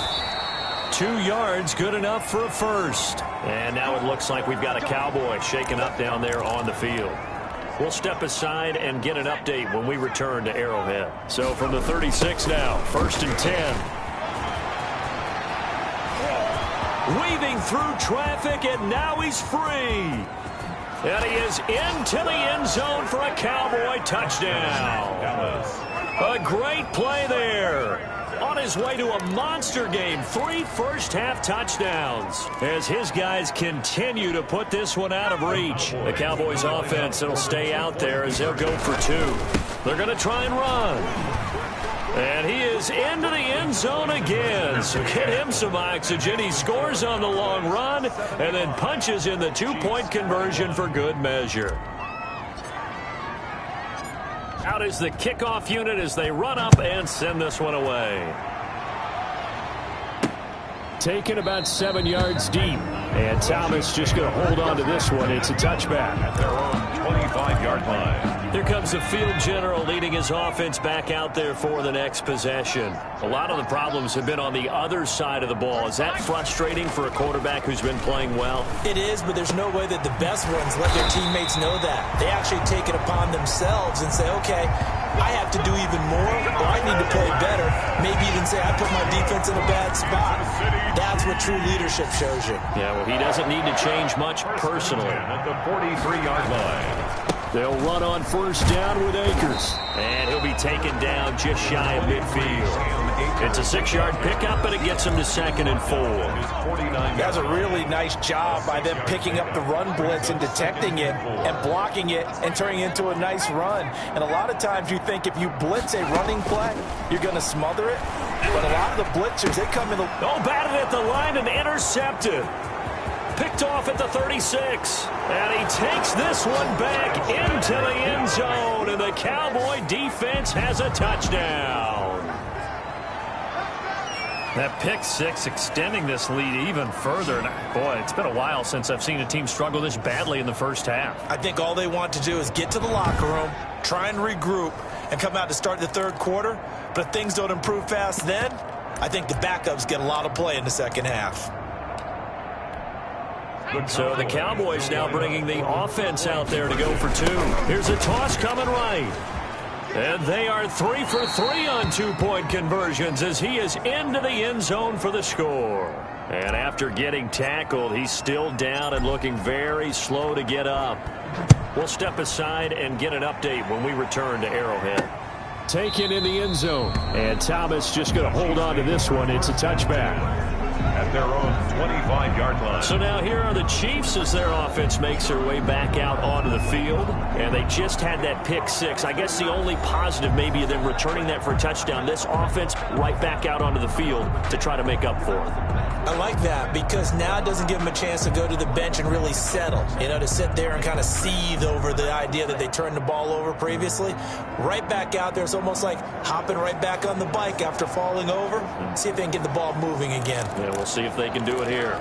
2 yards, good enough for a first. And now it looks like we've got a Cowboy shaken up down there on the field. We'll step aside and get an update when we return to Arrowhead. So from the 36 now, 1st and 10. Weaving through traffic, and now he's free. And he is into the end zone for a Cowboy touchdown. A great play there. On his way to a monster game, 3 first-half touchdowns. As his guys continue to put this one out of reach. The Cowboys offense, it'll stay out there as they'll go for 2. They're going to try and run. And he is into the end zone again. So get him some oxygen. He scores on the long run and then punches in the 2-point conversion for good measure. Out is the kickoff unit as they run up and send this one away. Taken about 7 yards deep. And Thomas just going to hold on to this one. It's a touchback. At their own 25-yard line. Here comes the field general leading his offense back out there for the next possession. A lot of the problems have been on the other side of the ball. Is that frustrating for a quarterback who's been playing well? It is, but there's no way that the best ones let their teammates know that. They actually take it upon themselves and say, okay, I have to do even more, or I need to play better. Maybe even say I put my defense in a bad spot. That's what true leadership shows you. Yeah, well, he doesn't need to change much personally. At the 43-yard line. They'll run on first down with Akers. And he'll be taken down just shy of midfield. It's a 6-yard pickup, but it gets him to 2nd and 4. That's a really nice job by them picking up the run blitz and detecting it and blocking it and turning it into a nice run. And a lot of times you think if you blitz a running play, you're going to smother it. But a lot of the blitzers, they come in the... Oh, batted at the line and intercepted. Picked off at the 36. And he takes this one back into the end zone. And the Cowboy defense has a touchdown. That pick 6 extending this lead even further. And boy, it's been a while since I've seen a team struggle this badly in the first half. I think all they want to do is get to the locker room, try and regroup, and come out to start the 3rd quarter. But if things don't improve fast then, I think the backups get a lot of play in the 2nd half. So the Cowboys now bringing the offense out there to go for 2. Here's a toss coming right. And they are 3 for 3 on 2-point conversions as he is into the end zone for the score. And after getting tackled, he's still down and looking very slow to get up. We'll step aside and get an update when we return to Arrowhead. Taken in the end zone. And Thomas just going to hold on to this one. It's a touchback. at their own 25-yard line. So now here are the Chiefs as their offense makes their way back out onto the field. And they just had that pick six. I guess the only positive maybe of them returning that for a touchdown. This offense right back out onto the field to try to make up for it. I like that because now it doesn't give them a chance to go to the bench and really settle, to sit there and kind of seethe over the idea that they turned the ball over previously. Right back out there, it's almost like hopping right back on the bike after falling over. See if they can get the ball moving again. Yeah, we'll see if they can do it here.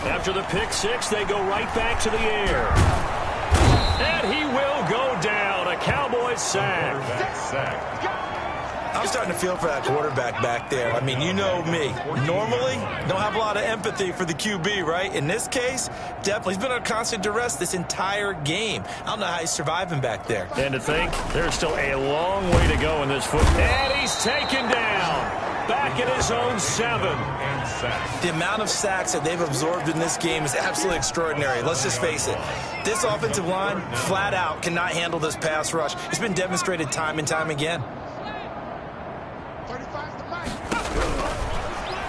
After the pick six, they go right back to the air. And he will go down. A Cowboys sack. I'm starting to feel for that quarterback back there. I mean, you know me. Normally, don't have a lot of empathy for the QB, right? In this case, definitely. He's been under constant duress this entire game. I don't know how he's surviving back there. And to think, there's still a long way to go in this football. And he's taken down. Back at his own 7. The amount of sacks that they've absorbed in this game is absolutely extraordinary. Let's just face it. This offensive line, flat out, cannot handle this pass rush. It's been demonstrated time and time again.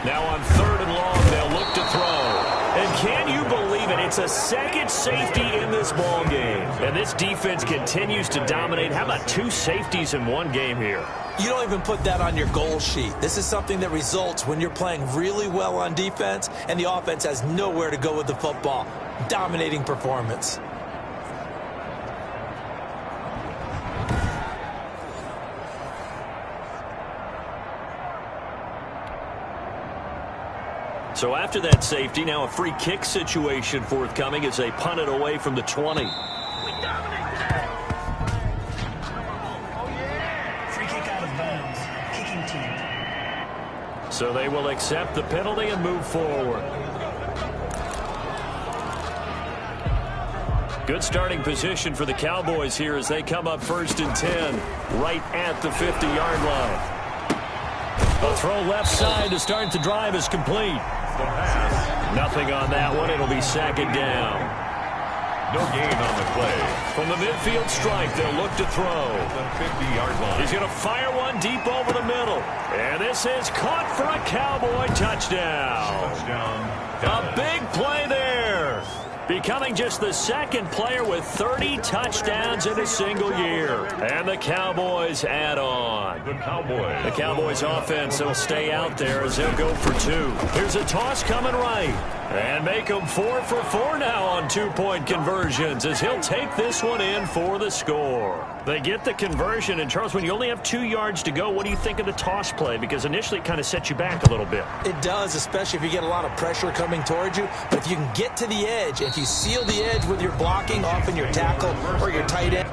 Now on 3rd and long, they'll look to throw. And can you believe it? It's a second safety in this ball game. And this defense continues to dominate. How about 2 safeties in one game here? You don't even put that on your goal sheet. This is something that results when you're playing really well on defense and the offense has nowhere to go with the football. Dominating performance. So after that safety, now a free kick situation forthcoming as they punt it away from the 20. So they will accept the penalty and move forward. Good starting position for the Cowboys here as they come up 1st and 10, right at the 50-yard line. A throw left side to start the drive is complete. Nothing on that one. It'll be 2nd down. No gain on the play. From the midfield strike, they'll look to throw. The 50-yard line. He's going to fire one deep over the middle. And this is caught for a Cowboy touchdown. A big play there. Becoming just the 2nd player with 30 touchdowns in a single year. And the Cowboys add on. The Cowboys offense will stay out there as they'll go for 2. Here's a toss coming right. And make them 4 for 4 now on 2-point conversions as he'll take this one in for the score. They get the conversion. And, Charles, when you only have 2 yards to go, what do you think of the toss play? Because initially it kind of sets you back a little bit. It does, especially if you get a lot of pressure coming towards you. But if you can get to the edge, if you seal the edge with your blocking, often your tackle or your tight end,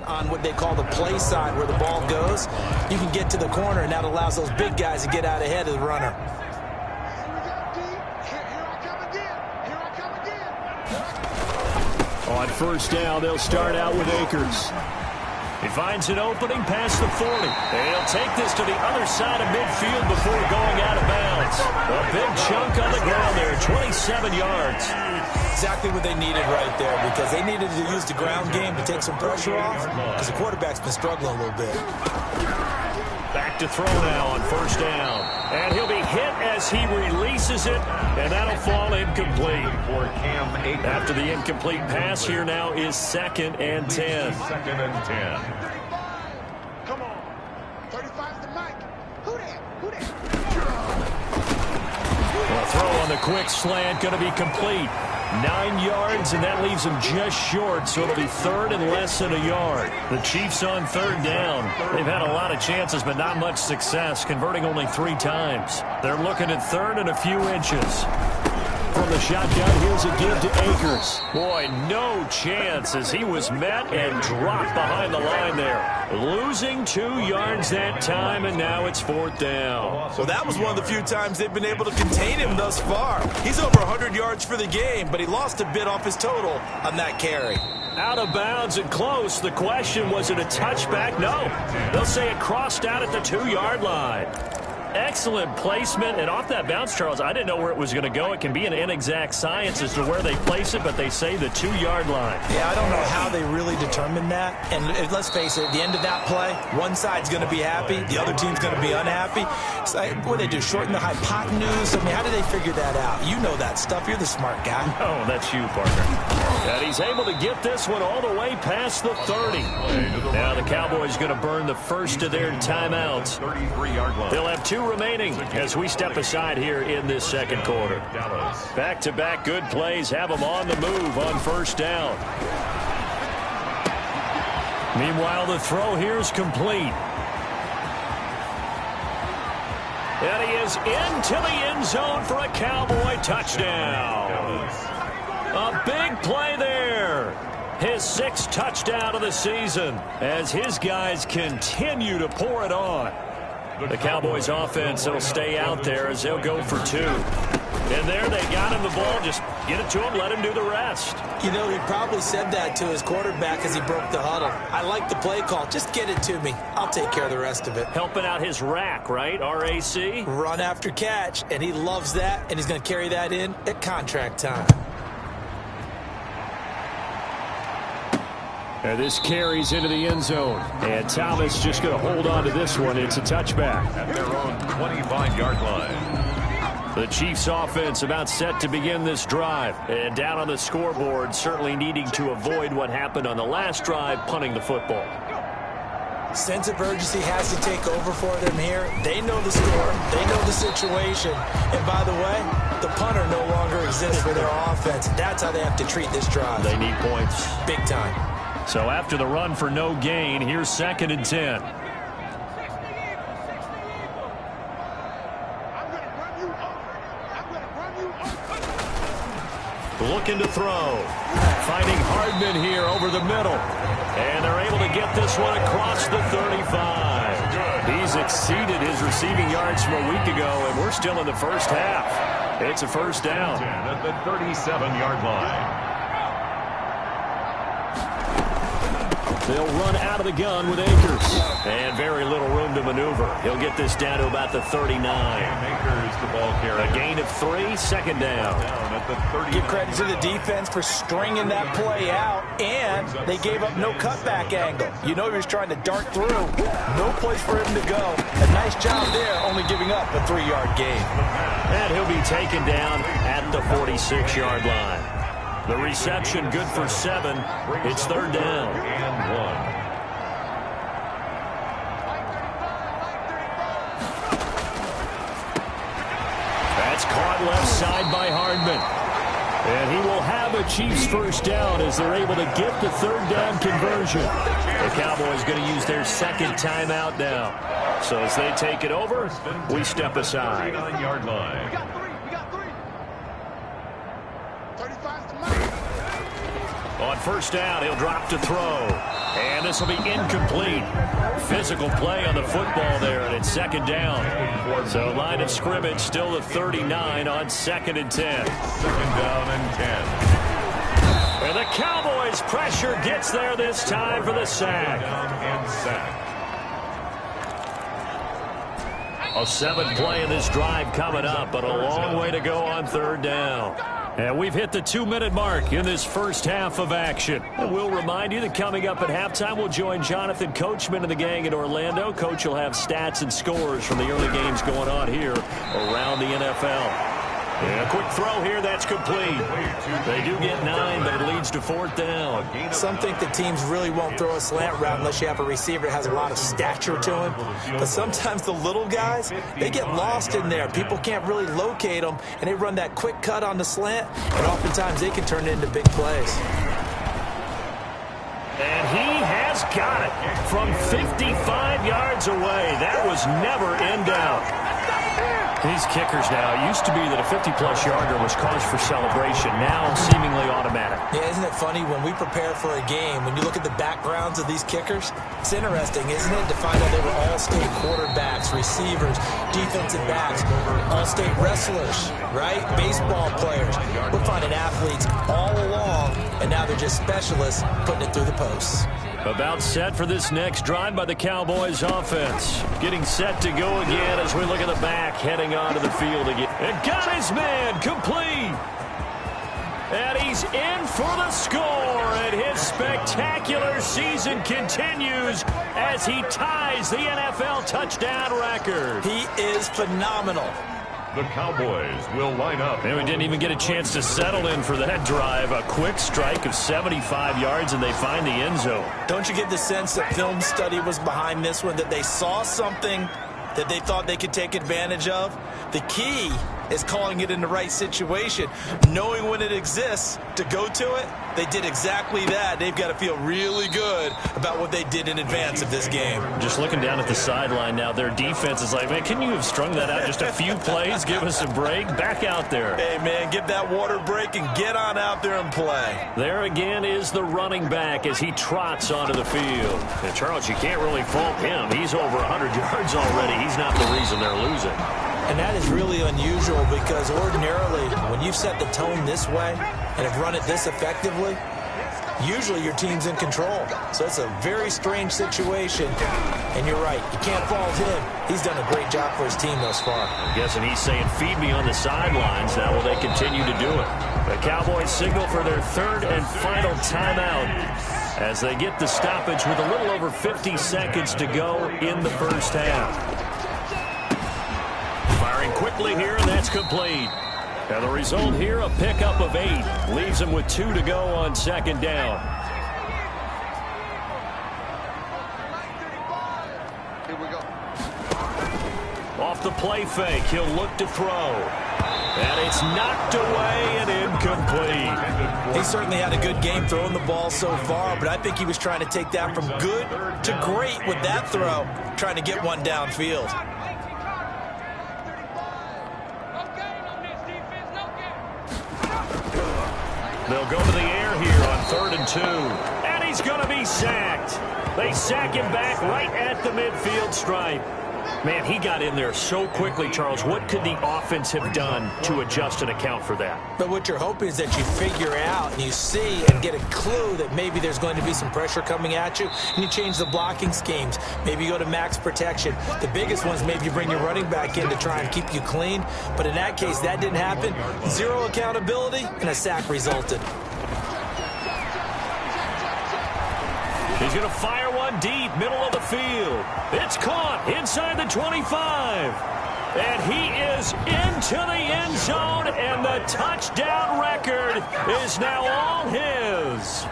on what they call the play side where the ball goes, you can get to the corner, and that allows those big guys to get out ahead of the runner. On 1st down, they'll start out with Akers. He finds an opening past the 40. And he'll take this to the other side of midfield before going out of bounds. A big chunk on the ground there, 27 yards. Exactly what they needed right there, because they needed to use the ground game to take some pressure off, because the quarterback's been struggling a little bit. Back to throw now on first down. And he'll be hit as he releases it, and that'll fall incomplete. After the incomplete pass, here now is 2nd and 10. 2nd and 10. Come on. 35's the mic. Who that? Who that? A throw on the quick slant, going to be complete. 9 yards, and that leaves him just short, so it'll be 3rd and less than a yard. The Chiefs on 3rd down. They've had a lot of chances, but not much success, converting only 3 times. They're looking at 3rd and a few inches. From the shotgun, here's a give to Akers. Boy, no chance as he was met and dropped behind the line there. Losing 2 yards that time, and now it's 4th down. Well, that was one of the few times they've been able to contain him thus far. He's over 100 yards for the game, but he lost a bit off his total on that carry. Out of bounds and close. The question, was it a touchback? No. They'll say it crossed out at the 2-yard line. Excellent placement, and off that bounce, Charles, I didn't know where it was going to go. It can be an inexact science as to where they place it, but they say the 2-yard line. Yeah, I don't know how they really determined that. And let's face it, at the end of that play, one side's going to be happy, the other team's going to be unhappy. It's like, what do they do, shorten the hypotenuse? I mean, how do they figure that out? You know that stuff. You're the smart guy. Oh, that's you, partner. And he's able to get this one all the way past the 30. Now the Cowboys going to burn the first of their timeouts. 33-yard line. They'll have 2 remaining as we step aside here in this second quarter. Back-to-back good plays have them on the move on first down. Meanwhile, the throw here is complete. And he is into the end zone for a Cowboy touchdown. A big play there. His 6th touchdown of the season as his guys continue to pour it on. The Cowboys offense will stay out there as they'll go for 2. And there they got him the ball. Just get it to him, let him do the rest. You know, he probably said that to his quarterback as he broke the huddle. I like the play call. Just get it to me. I'll take care of the rest of it. Helping out his rack, right? RAC? Run after catch, and he loves that, and he's going to carry that in at contract time. And this carries into the end zone. And Thomas just going to hold on to this one. It's a touchback. At their own 25-yard line. The Chiefs offense about set to begin this drive. And down on the scoreboard, certainly needing to avoid what happened on the last drive, punting the football. Sense of urgency has to take over for them here. They know the score. They know the situation. And by the way, the punter no longer exists for their offense. That's how they have to treat this drive. They need points. Big time. So after the run for no gain, here's 2nd and 10. Looking to throw. Finding Hardman here over the middle. And they're able to get this one across the 35. He's exceeded his receiving yards from a week ago, and we're still in the first half. It's a first down. At the 37-yard line. They'll run out of the gun with Akers. And very little room to maneuver. He'll get this down to about the 39. Akers, the ball carrier. A gain of 3, 2nd down. Down at the 39. Give credit to the defense for stringing that play out, and they gave up no cutback angle. You know he was trying to dart through. No place for him to go. A nice job there, only giving up a 3-yard gain. And he'll be taken down at the 46-yard line. The reception good for 7. It's 3rd down. And 1. That's caught left side by Hardman. And he will have a Chiefs first down as they're able to get the 3rd down conversion. The Cowboys going to use their 2nd timeout now. So as they take it over, we step aside. 39-yard line. We got 3. 35's the mic. On first down, he'll drop to throw. And this will be incomplete. Physical play on the football there, and it's 2nd down. So line of scrimmage still the 39 on 2nd and 10. 2nd down and 10. And The Cowboys' pressure gets there this time for the sack. And sack. A 7th play in this drive coming up, but a long way to go on 3rd down. And we've hit the 2-minute mark in this first half of action. And we'll remind you that coming up at halftime, we'll join Jonathan Coachman and the gang in Orlando. Coach will have stats and scores from the early games going on here around the NFL. And a quick throw here, that's complete. They do get 9, but it leads to 4th down. Some think that teams really won't throw a slant route unless you have a receiver that has a lot of stature to him. But sometimes the little guys, they get lost in there. People can't really locate them, and they run that quick cut on the slant, and oftentimes they can turn it into big plays. And he has got it from 55 yards away. That was never in doubt. These kickers now, it used to be that a 50-plus yarder was cause for celebration. Now, seemingly automatic. Yeah, isn't it funny when we prepare for a game, when you look at the backgrounds of these kickers, it's interesting, isn't it, to find out they were all-state quarterbacks, receivers, defensive backs, all-state wrestlers, right? Baseball players. We're finding athletes all along, and now they're just specialists putting it through the posts. About set for this next drive by the Cowboys offense. Getting set to go again as we look at the back, heading onto the field again. And got his man complete. And he's in for the score. And his spectacular season continues as he ties the NFL touchdown record. He is phenomenal. The Cowboys will line up. And we didn't even get a chance to settle in for that drive. A quick strike of 75 yards, and they find the end zone. Don't you get the sense that film study was behind this one, that they saw something that they thought they could take advantage of? The key is calling it in the right situation, knowing when it exists to go to it. They did exactly that. They've got to feel really good about what they did in advance of this game. Just looking down at the sideline now, their defense is like, man, can you have strung that out just a few plays? Give us a break. Back out there. Hey, man, give that water break and get on out there and play. There again is the running back as he trots onto the field. And Charles, you can't really fault him. He's over 100 yards already. He's not the reason they're losing. And that is really unusual because ordinarily, when you've set the tone this way and have run it this effectively, usually your team's in control. So it's a very strange situation. And you're right, you can't fault him. He's done a great job for his team thus far. I'm guessing he's saying, feed me on the sidelines. Now will they continue to do it? The Cowboys signal for their 3rd and final timeout as they get the stoppage with a little over 50 seconds to go in the first half. Firing quickly here, and that's complete. And the result here, a pickup of 8. Leaves them with 2 to go on 2nd down. Here we go. Off the play fake, he'll look to throw. And it's knocked away and incomplete. He certainly had a good game throwing the ball so far, but I think he was trying to take that from good to great with that throw, trying to get one downfield. They'll go to the air here on 3rd and 2. And he's going to be sacked. They sack him back right at the midfield stripe. Man, he got in there so quickly, Charles. What could the offense have done to adjust and account for that? But what you're hoping is that you figure out and you see and get a clue that maybe there's going to be some pressure coming at you, and you change the blocking schemes. Maybe you go to max protection. The biggest ones, maybe you bring your running back in to try and keep you clean. But in that case, that didn't happen. Zero accountability, and a sack resulted. He's going to fire one deep, middle of the field. It's caught inside the 25. And he is into the end zone, and the touchdown record is now all his.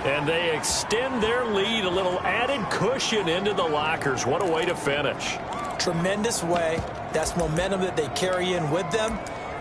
And they extend their lead, a little added cushion into the lockers. What a way to finish. Tremendous way. That's momentum that they carry in with them.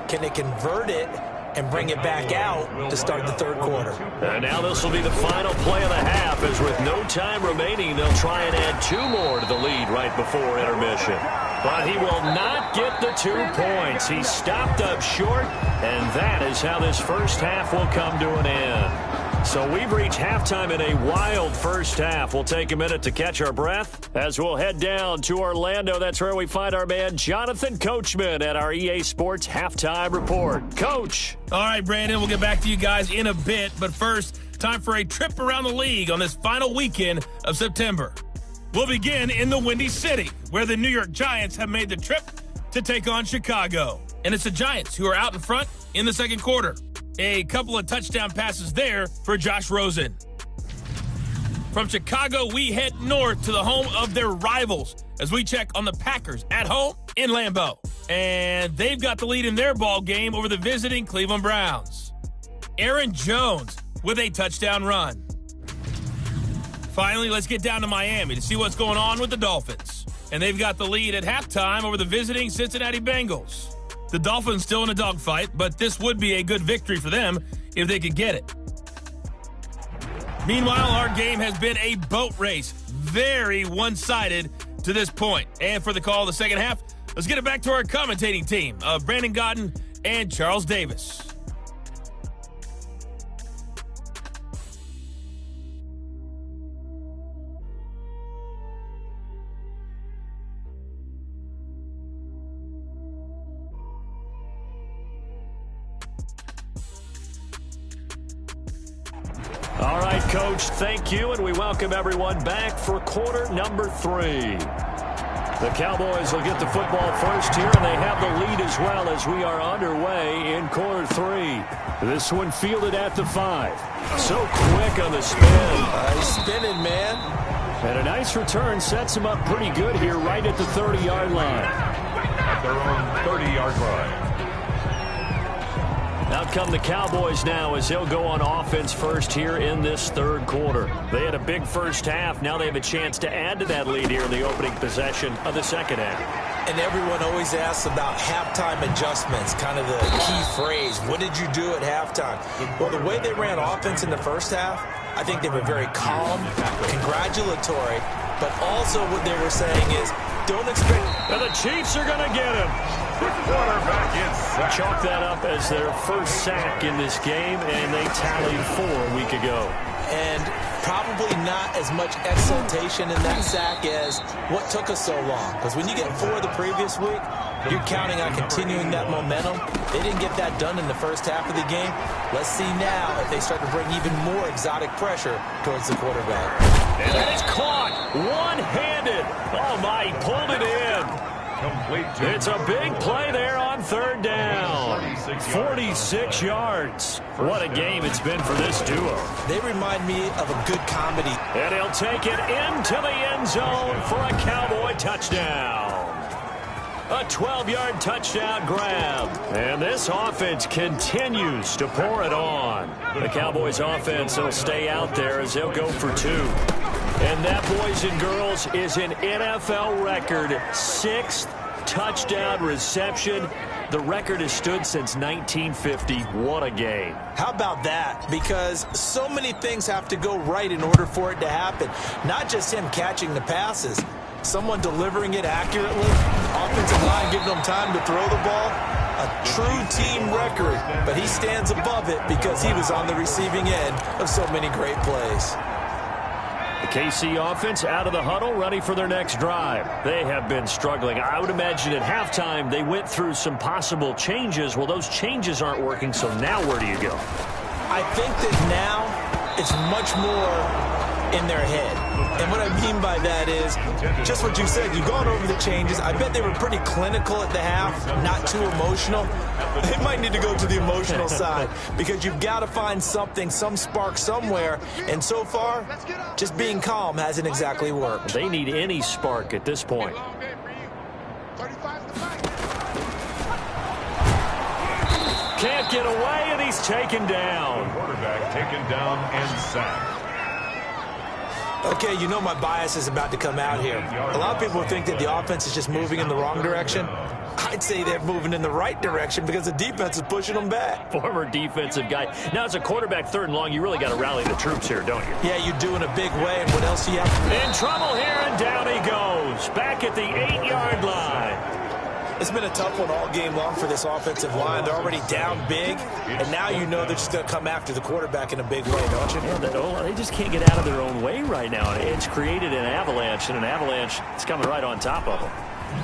Can they convert it and bring it back out to start the 3rd quarter? And now this will be the final play of the half, as with no time remaining, they'll try and add 2 more to the lead right before intermission. But he will not get the 2 points. He stopped up short, and that is how this first half will come to an end. So we've reached halftime in a wild first half. We'll take a minute to catch our breath as we'll head down to Orlando. That's where we find our man Jonathan Coachman at our EA Sports Halftime Report. Coach. All right, Brandon, we'll get back to you guys in a bit. But first, time for a trip around the league on this final weekend of September. We'll begin in the Windy City, where the New York Giants have made the trip to take on Chicago. And it's the Giants who are out in front in the second quarter. A couple of touchdown passes there for Josh Rosen. From Chicago, we head north to the home of their rivals as we check on the Packers at home in Lambeau. And they've got the lead in their ball game over the visiting Cleveland Browns. Aaron Jones with a touchdown run. Finally, let's get down to Miami to see what's going on with the Dolphins. And they've got the lead at halftime over the visiting Cincinnati Bengals. The Dolphins still in a dogfight, but this would be a good victory for them if they could get it. Meanwhile, our game has been a boat race. Very one-sided to this point. And for the call of the second half, let's get it back to our commentating team of Brandon Godden and Charles Davis. All right, Coach, thank you, and we welcome everyone back for quarter number 3. The Cowboys will get the football first here, and they have the lead as well as we are underway in quarter 3. This one fielded at the 5. So quick on the spin. He's spinning, man. And a nice return sets him up pretty good here right at the 30-yard line. At their own 30-yard line. Out come the Cowboys now as they'll go on offense first here in this third quarter. They had a big first half. Now they have a chance to add to that lead here in the opening possession of the second half. And everyone always asks about halftime adjustments, kind of the key phrase. What did you do at halftime? Well, the way they ran offense in the first half, I think they were very calm, congratulatory, but also what they were saying is, don't expect... And the Chiefs are going to get him. Quarterback is sacked. Chalk that up as their first sack in this game, and they tallied 4 a week ago. And probably not as much exultation in that sack as what took us so long. Because when you get 4 the previous week, you're counting on continuing that momentum. They didn't get that done in the first half of the game. Let's see now if they start to bring even more exotic pressure towards the quarterback. And that is caught one-handed. Oh, my, he pulled it in. It's a big play there on third down. 46 yards. What a game it's been for this duo. They remind me of a good comedy. And he'll take it into the end zone for a Cowboy touchdown. A 12-yard touchdown grab. And this offense continues to pour it on. The Cowboys offense will stay out there as they'll go for 2. And that, boys and girls, is an NFL record 6th touchdown reception. The record has stood since 1950. What a game. How about that? Because so many things have to go right in order for it to happen. Not just him catching the passes. Someone delivering it accurately. Offensive line giving them time to throw the ball. A true team record. But he stands above it because he was on the receiving end of so many great plays. The KC offense out of the huddle, ready for their next drive. They have been struggling. I would imagine at halftime they went through some possible changes. Well, those changes aren't working, so now where do you go? I think that now it's much more in their head. And what I mean by that is just what you said. You've gone over the changes. I bet they were pretty clinical at the half, not too emotional. They might need to go to the emotional side because you've got to find something, some spark somewhere. And so far, just being calm hasn't exactly worked. They need any spark at this point. Can't get away, and he's taken down. Quarterback taken down and sacked. Okay, you know my bias is about to come out here. A lot of people think that the offense is just moving in the wrong direction. I'd say they're moving in the right direction because the defense is pushing them back. Former defensive guy. Now, as a quarterback, 3rd and long, you really got to rally the troops here, don't you? Yeah, you do in a big way. And what else do you have to do? In trouble here, and down he goes. Back at the 8-yard line. It's been a tough one all game long for this offensive line. They're already down big, and now you know they're just going to come after the quarterback in a big way, don't you? Yeah, they just can't get out of their own way right now. It's created an avalanche, and an avalanche is coming right on top of them.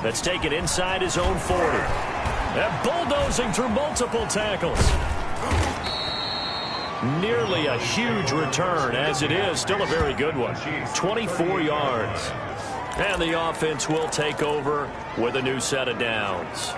That's taken inside his own 40. And bulldozing through multiple tackles. Nearly a huge return, as it is. Still a very good one. 24 yards. And the offense will take over with a new set of downs.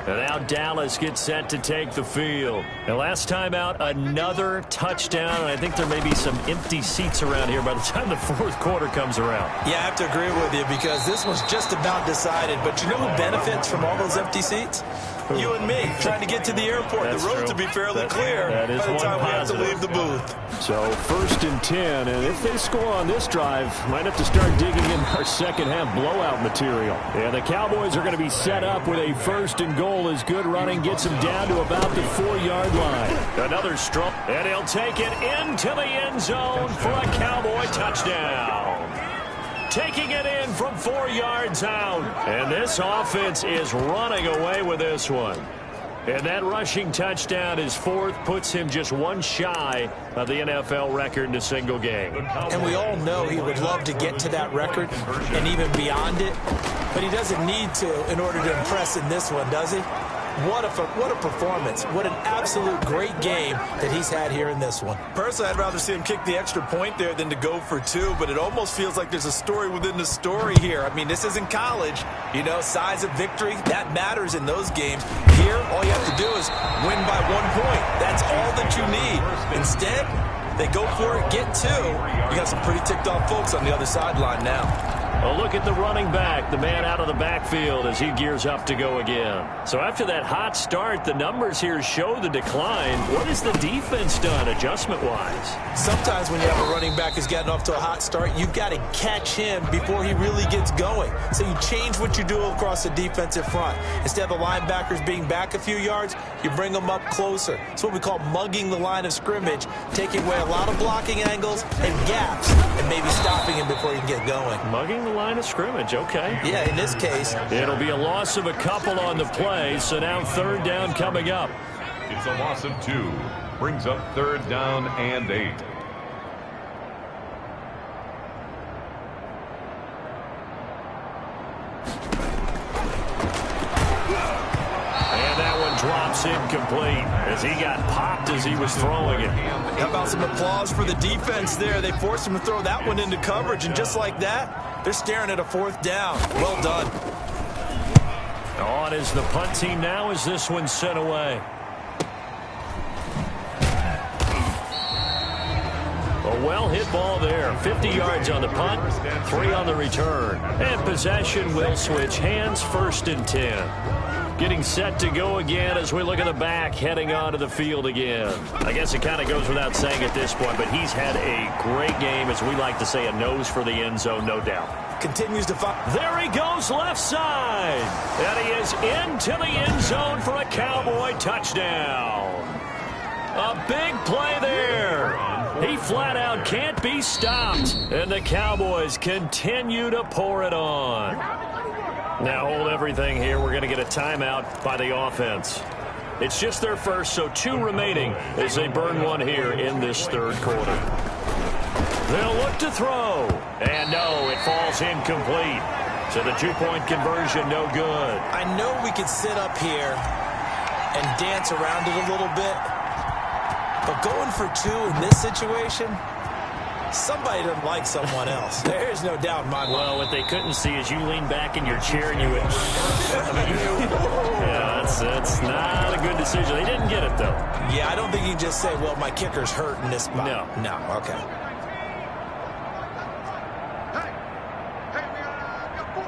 And now Dallas gets set to take the field. And last time out, another touchdown. And I think there may be some empty seats around here by the time the fourth quarter comes around. Yeah, I have to agree with you because this was just about decided. But you know who benefits from all those empty seats? You and me, trying to get to the airport. That's the road true. to be fairly clear by the time we have to leave the booth. So 1st and 10, and if they score on this drive, might have to start digging in our second half blowout material. And the Cowboys are going to be set up with a 1st and goal as good running gets them down to about the 4-yard line. Another stroke, and he'll take it into the end zone for a Cowboy touchdown. Taking it in from 4 yards out. And this offense is running away with this one. And that rushing touchdown is 4th, puts him just one shy of the NFL record in a single game. And we all know he would love to get to that record and even beyond it. But he doesn't need to in order to impress in this one, does he? What a performance. What an absolute great game that he's had here in this one. Personally, I'd rather see him kick the extra point there than to go for 2, but it almost feels like there's a story within the story here. I mean, this isn't college. You know, size of victory, that matters in those games. Here, all you have to do is win by 1 point. That's all that you need. Instead, they go for it, get 2. You got some pretty ticked off folks on the other sideline now. A look at the running back, the man out of the backfield as he gears up to go again. So after that hot start, the numbers here show the decline. What has the defense done adjustment-wise? Sometimes when you have a running back who's getting off to a hot start, you've got to catch him before he really gets going. So you change what you do across the defensive front. Instead of the linebackers being back a few yards, you bring them up closer. It's what we call mugging the line of scrimmage, taking away a lot of blocking angles and gaps and maybe stopping him before he can get going. Mugging the line of scrimmage, okay. Yeah, in this case. It'll be a loss of a couple on the play, so now 3rd down coming up. It's a loss of 2. Brings up 3rd down and 8. Drops incomplete as he got popped as he was throwing it. How about some applause for the defense there? They forced him to throw that one into coverage, and just like that, they're staring at a 4th down. Well done. On is the punt team now as this one's sent away. A well-hit ball there. 50 yards on the punt, 3 on the return. And possession will switch hands, 1st and 10. Getting set to go again as we look at the back heading onto the field again. I guess it kind of goes without saying at this point, but he's had a great game, as we like to say, a nose for the end zone, no doubt. Continues to find. There he goes left side. And he is into the end zone for a Cowboy touchdown. A big play there. He flat out can't be stopped. And the Cowboys continue to pour it on. Now hold everything here. We're going to get a timeout by the offense. It's just their first, so 2 remaining as they burn one here in this 3rd quarter. They'll look to throw. And no, it falls incomplete. So the 2-point conversion no good. I know we could sit up here and dance around it a little bit, but going for 2 in this situation, somebody doesn't like someone else. There's no doubt in my mind. Well, what they couldn't see is you lean back in your chair and you went, yeah, that's not a good decision. They didn't get it, though. Yeah, I don't think you can just say, well, my kicker's hurt in this spot. No. No, okay. Hey, we got 4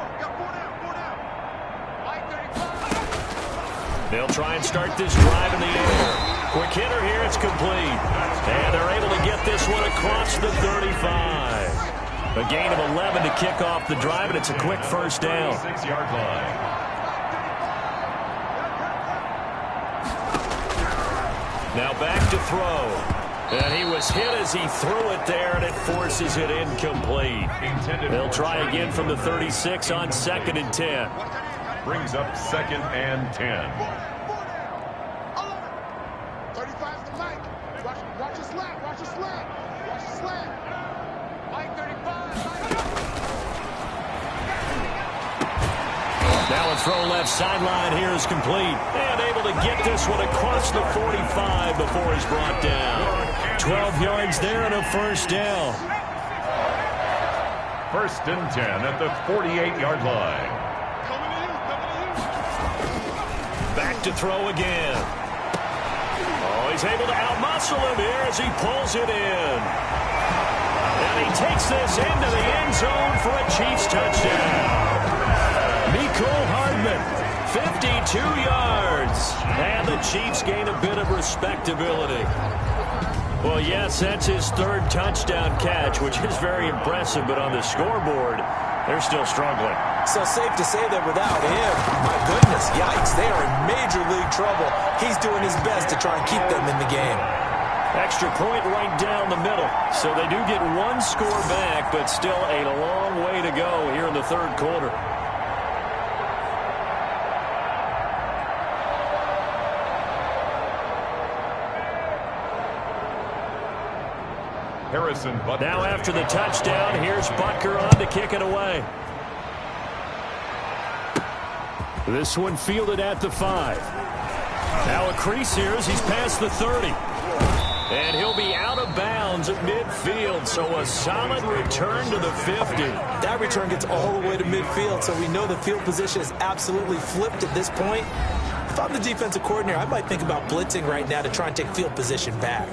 down. Mike 35. They'll try and start this drive in the air. Quick hitter here, it's complete. And they're able to get this one across the 35. A gain of 11 to kick off the drive, and it's a quick 1st down. 6-yard line. Now back to throw. And he was hit as he threw it there, and it forces it incomplete. They'll try again from the 36 on 2nd and 10. brings up 2nd and 10. 35's the Mike. Watch his slant. Watch his slant. Watch his slant. Mike 35. Now a throw left sideline here is complete. And able to get this one across the 45 before he's brought down. 12 yards there and a first down. 1st and 10 at the 48-yard line. Back to throw again. Oh, he's able to outmuscle him here as he pulls it in. And he takes this into the end zone for a Chiefs touchdown. Mecole Hardman, 52 yards. And the Chiefs gain a bit of respectability. Well, yes, that's his 3rd touchdown catch, which is very impressive. But on the scoreboard, they're still struggling. So safe to say that without him, my goodness, yikes, they are in major league trouble. He's doing his best to try and keep them in the game. Extra point right down the middle. So they do get one score back, but still a long way to go here in the 3rd quarter. Harrison Butker. Now after the touchdown, here's Butker on to kick it away. This one fielded at the 5. Now a crease here as he's past the 30. And he'll be out of bounds at midfield, so a solid return to the 50. That return gets all the way to midfield, so we know the field position is absolutely flipped at this point. If I'm the defensive coordinator, I might think about blitzing right now to try and take field position back.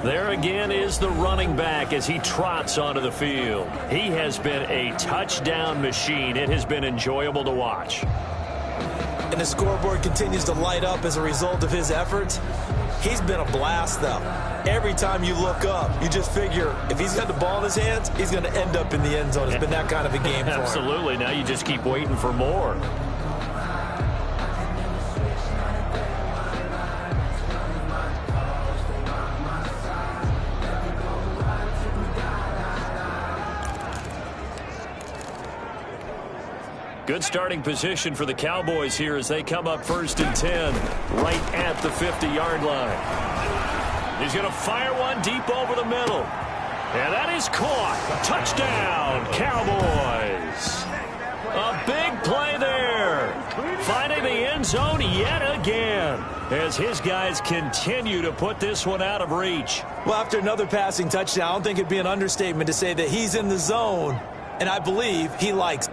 There again is the running back as he trots onto the field. He has been a touchdown machine. It has been enjoyable to watch. And the scoreboard continues to light up as a result of his efforts. He's been a blast, though. Every time you look up, you just figure if he's got the ball in his hands, he's going to end up in the end zone. It's been that kind of a game for him. Absolutely. Now you just keep waiting for more. Good starting position for the Cowboys here as they come up 1st and 10 right at the 50-yard line. He's going to fire one deep over the middle. And that is caught. Touchdown, Cowboys. A big play there. Finding the end zone yet again as his guys continue to put this one out of reach. Well, after another passing touchdown, I don't think it'd be an understatement to say that he's in the zone, and I believe he likes it.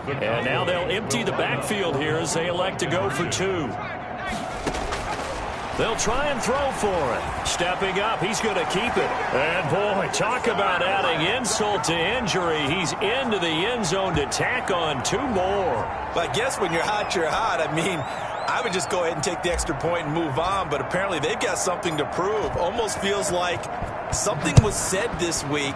And now they'll empty the backfield here as they elect to go for 2. They'll try and throw for it. Stepping up, he's going to keep it. And boy, talk about adding insult to injury. He's into the end zone to tack on 2 more. But I guess when you're hot, you're hot. I mean, I would just go ahead and take the extra point and move on, but apparently they've got something to prove. Almost feels like something was said this week.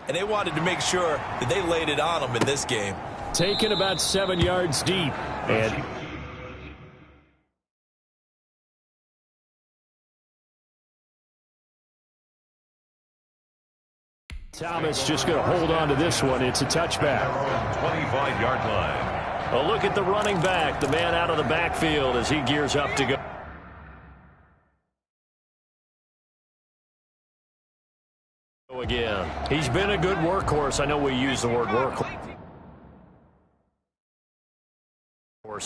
And they wanted to make sure that they laid it on them in this game. Taken about 7 yards deep. And Thomas just going to hold on to this one. It's a touchback. 25-yard line. A look at the running back, the man out of the backfield as he gears up to go. Again, he's been a good workhorse. I know we use the word workhorse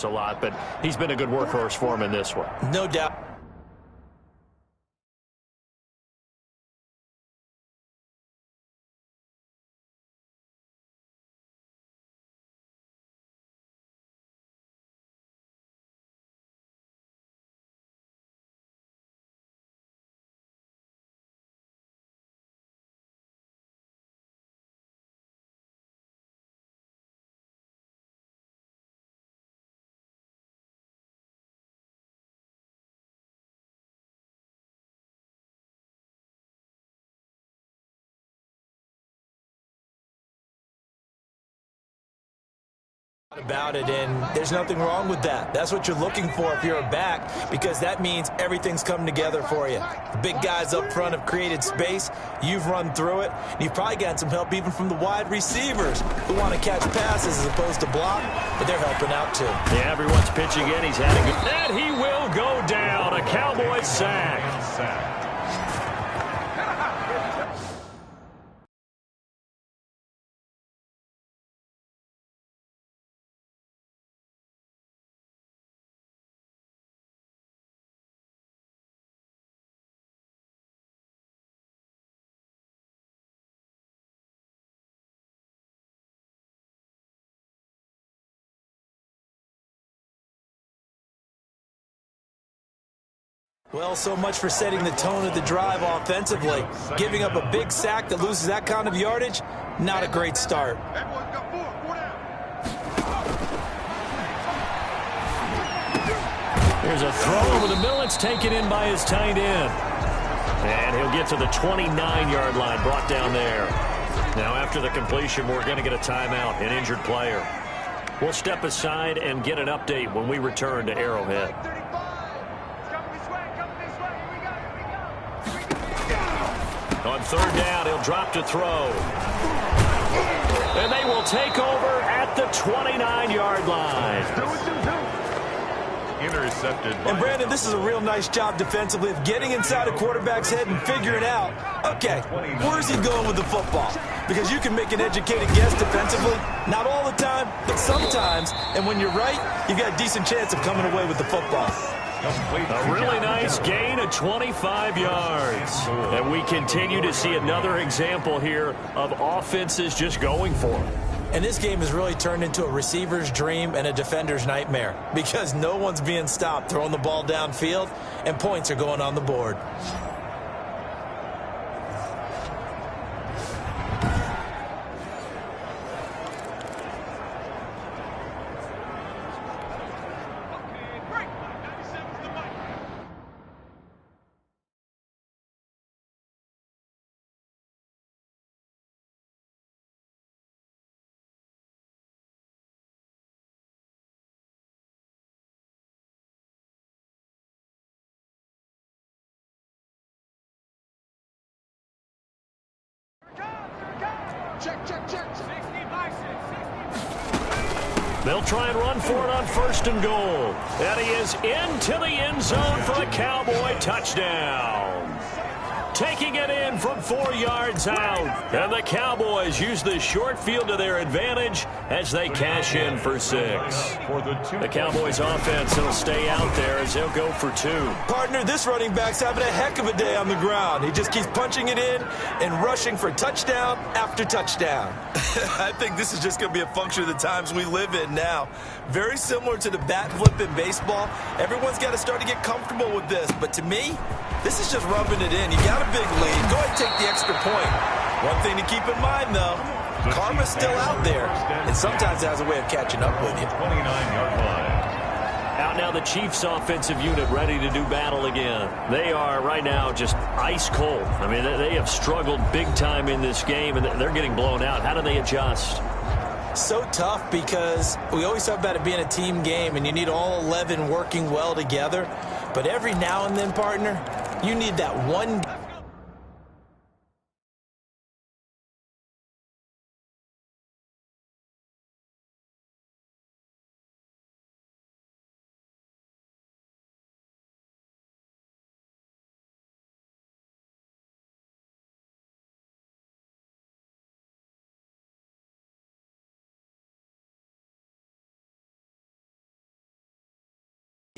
a lot, but he's been a good workhorse for him in this one. No doubt. About it, and there's nothing wrong with that. That's what you're looking for if you're a back, because that means everything's coming together for you. The big guys up front have created space. You've run through it. And you've probably gotten some help even from the wide receivers who want to catch passes as opposed to block, but they're helping out too. Yeah, everyone's pitching in. He's had a good... And he will go down. A Cowboys sack. Well, so much for setting the tone of the drive offensively. Giving up a big sack that loses that kind of yardage, not a great start. Here's a throw over the middle. It's taken in by his tight end. And he'll get to the 29-yard line, brought down there. Now, after the completion, we're going to get a timeout, an injured player. We'll step aside and get an update when we return to Arrowhead. On third down, he'll drop to throw. And they will take over at the 29-yard line. Intercepted. And Brandon, this is a real nice job defensively of getting inside a quarterback's head and figuring out, okay, where's he going with the football? Because you can make an educated guess defensively, not all the time, but sometimes. And when you're right, you've got a decent chance of coming away with the football. A really nice gain of 25 yards. And we continue to see another example here of offenses just going for it. And this game has really turned into a receiver's dream and a defender's nightmare because no one's being stopped throwing the ball downfield, and points are going on the board. Check. They'll try and run for it on first and goal. And he is into the end zone for a Cowboy touchdown. Taking it in from 4 yards out. And the Cowboys use the short field to their advantage as they cash in for 6. The Cowboys offense will stay out there as they'll go for 2. Partner, this running back's having a heck of a day on the ground. He just keeps punching it in and rushing for touchdown after touchdown. I think this is just going to be a function of the times we live in now. Very similar to the bat flip in baseball. Everyone's got to start to get comfortable with this. But to me, this is just rubbing it in. You got a big lead. Go ahead and take the extra point. One thing to keep in mind, though, karma's still out there, and sometimes it has a way of catching up with you. 29-yard line. Out now the Chiefs offensive unit ready to do battle again. They are right now just ice cold. I mean, they have struggled big time in this game, and they're getting blown out. How do they adjust? So tough because we always talk about it being a team game, and you need all 11 working well together. But every now and then, partner, you need that one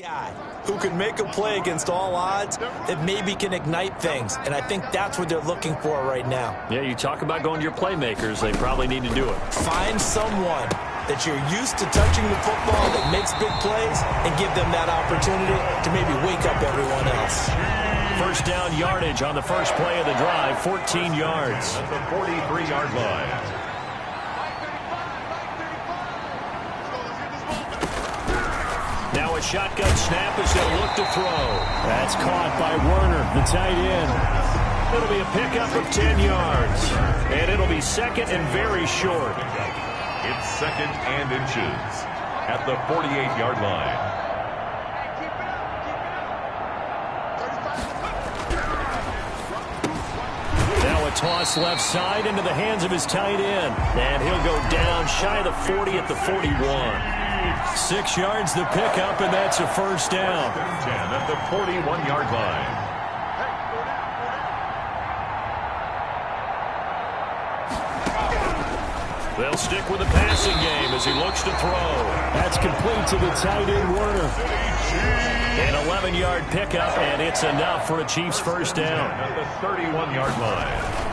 Guy who can make a play against all odds that maybe can ignite things, and I think that's what they're looking for right now. Yeah, you talk about going to your playmakers. They probably need to do it. Find someone that you're used to touching the football that makes big plays and give them that opportunity to maybe wake up everyone else. First down yardage on the first play of the drive, 14 yards. At the 43-yard line. Now a shotgun snap as they'll look to throw. That's caught by Werner, the tight end. It'll be a pickup of 10 yards. And it'll be second and very short. It's second and inches at the 48-yard line. Now a toss left side into the hands of his tight end. And he'll go down shy of the 40 at the 41. 6 yards the pickup, and that's a first down. 10 at the 41-yard line. They'll stick with the passing game as he looks to throw. That's complete to the tight end, Werner. An 11-yard pickup, and it's enough for a Chiefs first down. At the 31-yard line.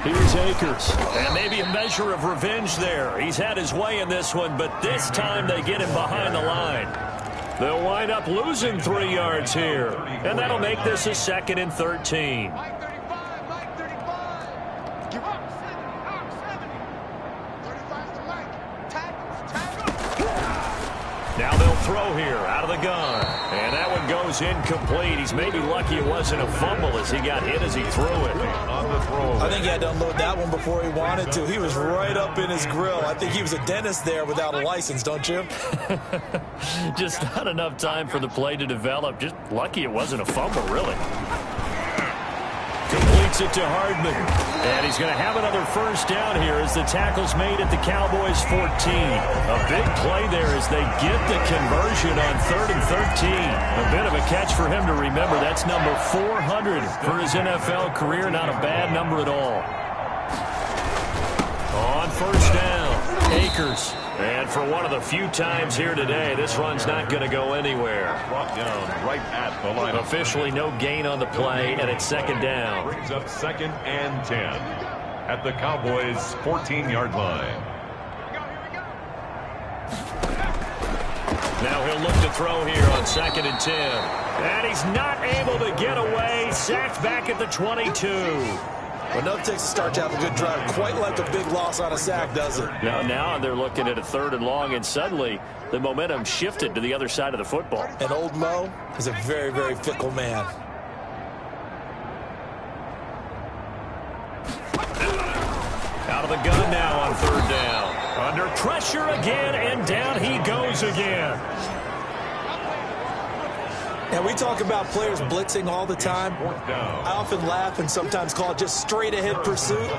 Here's Akers. And maybe a measure of revenge there. He's had his way in this one, but this time they get him behind the line. They'll wind up losing 3 yards here. And that'll make this a second and 13. Now they'll throw here out of the gun. And that one goes incomplete. He's maybe lucky it wasn't a fumble as he got hit as he threw it. On the throw. I think he had to unload that one before he wanted to. He was right up in his grill. I think he was a dentist there without a license, don't you? Just not enough time for the play to develop. Just lucky it wasn't a fumble, really. Completes it to Hardman. And he's going to have another first down here as the tackle's made at the Cowboys' 14. A big play there as they get the conversion on 3rd and 13. A bit of a catch for him to remember. That's number 400 for his NFL career. Not a bad number at all. On first down, Akers. And for one of the few times here today, this run's not going to go anywhere. Brought down right at the line. Officially no gain on the play, and it's second down. Brings up second and 10 at the Cowboys' 14-yard line. Now he'll look to throw here on second and 10. And he's not able to get away. Sacked back at the 22. Enough takes to start to have a good drive. Quite like a big loss on a sack, does it? Now they're looking at a 3rd and long, and suddenly the momentum shifted to the other side of the football. And old Mo is a very, very fickle man. Out of the gun now on 3rd down. Under pressure again, and down he goes again. And we talk about players blitzing all the time. I often laugh and sometimes call it just straight ahead pursuit.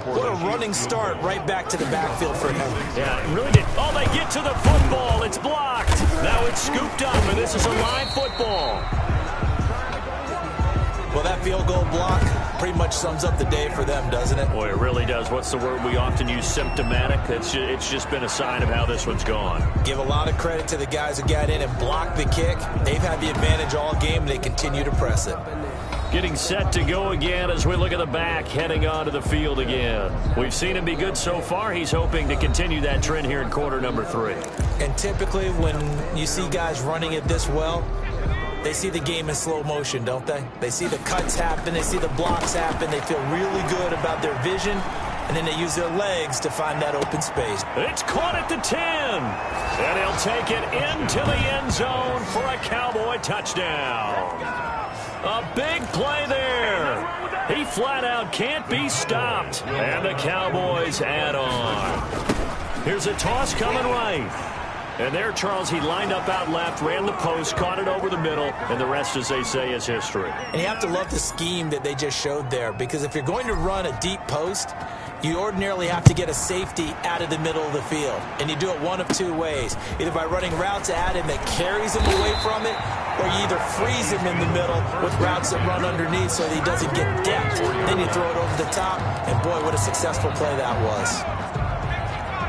What a running start right back to the backfield for him. Yeah, it really did. Oh, they get to the football. It's blocked. Now it's scooped up, and this is a live football. Well, that field goal block pretty much sums up the day for them, doesn't it? Boy, it really does. What's the word we often use? Symptomatic. It's just been a sign of how this one's gone. Give a lot of credit to the guys who got in and blocked the kick. They've had the advantage all game, and they continue to press it. Getting set to go again as we look at the back, heading onto the field again. We've seen him be good so far. He's hoping to continue that trend here in quarter number 3. And typically when you see guys running it this well, they see the game in slow motion, don't they? They see the cuts happen. They see the blocks happen. They feel really good about their vision, and then they use their legs to find that open space. It's caught at the 10, and he'll take it into the end zone for a Cowboy touchdown. A big play there. He flat out can't be stopped, and the Cowboys add on. Here's a toss coming right. And there, Charles, he lined up out left, ran the post, caught it over the middle, and the rest, as they say, is history. And you have to love the scheme that they just showed there, because if you're going to run a deep post, you ordinarily have to get a safety out of the middle of the field. And you do it one of two ways. Either by running routes at him that carries him away from it, or you either freeze him in the middle with routes that run underneath so that he doesn't get depth. Then you throw it over the top, and boy, what a successful play that was.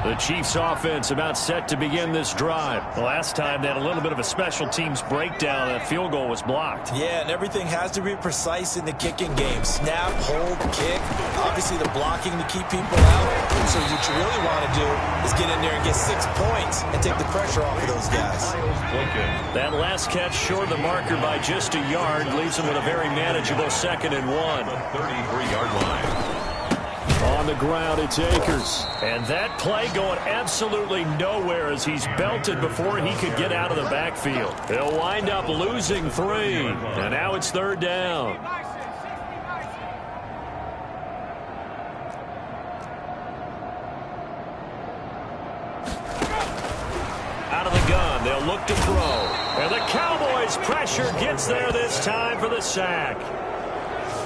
The Chiefs offense about set to begin this drive. The last time they had a little bit of a special teams breakdown. That field goal was blocked. Yeah, and everything has to be precise in the kicking game. Snap, hold, kick. Obviously the blocking to keep people out. So what you really want to do is get in there and get 6 points and take the pressure off of those guys. That last catch short of the marker by just a yard leaves him with a very manageable 2nd and 1. 33-yard line. On the ground, it's Akers. And that play going absolutely nowhere as he's belted before he could get out of the backfield. He'll wind up losing 3. And now it's 3rd down. Out of the gun, they'll look to throw. And the Cowboys' pressure gets there this time for the sack.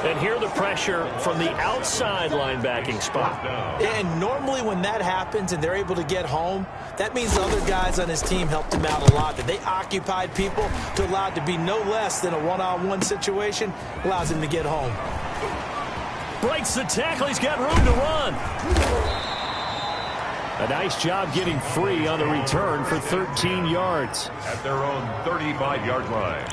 And here the pressure from the outside linebacking spot. And normally when that happens and they're able to get home, that means the other guys on his team helped him out a lot. That they occupied people to allow it to be no less than a one-on-one situation, allows him to get home. Breaks the tackle. He's got room to run. A nice job getting free on the return for 13 yards. At their own 35-yard line.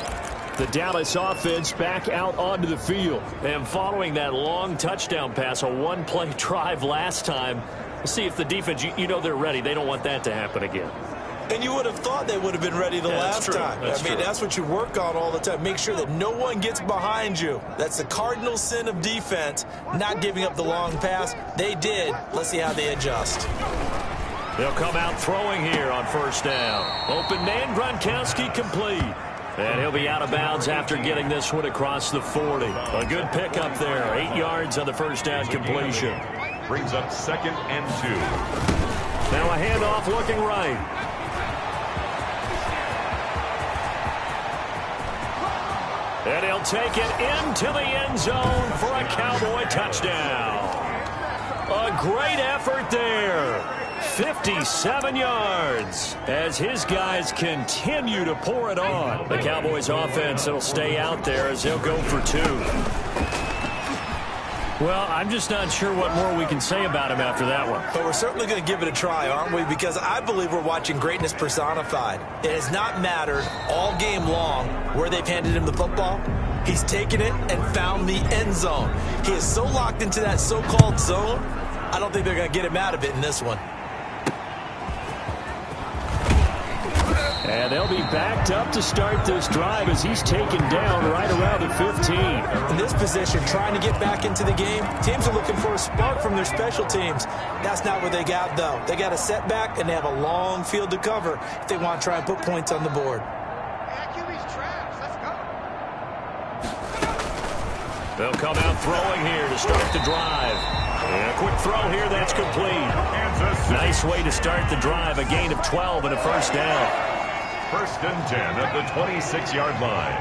The Dallas offense back out onto the field. And following that long touchdown pass, a one-play drive last time, we'll see if the defense, you know they're ready. They don't want that to happen again. And you would have thought they would have been ready the last time. That's what you work on all the time. Make sure that no one gets behind you. That's the cardinal sin of defense, not giving up the long pass. They did. Let's see how they adjust. They'll come out throwing here on 1st down. Open man, Gronkowski complete. And he'll be out of bounds after getting this one across the 40. A good pickup there. 8 yards on the 1st down completion. Brings up 2nd and 2. Now a handoff looking right. And he'll take it into the end zone for a Cowboy touchdown. A great effort there. 57 yards as his guys continue to pour it on. The Cowboys offense will stay out there as they'll go for 2. Well, I'm just not sure what more we can say about him after that one. But we're certainly going to give it a try, aren't we? Because I believe we're watching greatness personified. It has not mattered all game long where they've handed him the football. He's taken it and found the end zone. He is so locked into that so-called zone, I don't think they're going to get him out of it in this one. And they'll be backed up to start this drive as he's taken down right around the 15. In this position, trying to get back into the game, teams are looking for a spark from their special teams. That's not what they got, though. They got a setback, and they have a long field to cover if they want to try and put points on the board. They'll come out throwing here to start the drive. And a quick throw here, that's complete. Nice way to start the drive, a gain of 12 and a 1st down. 1st and 10 at the 26-yard line.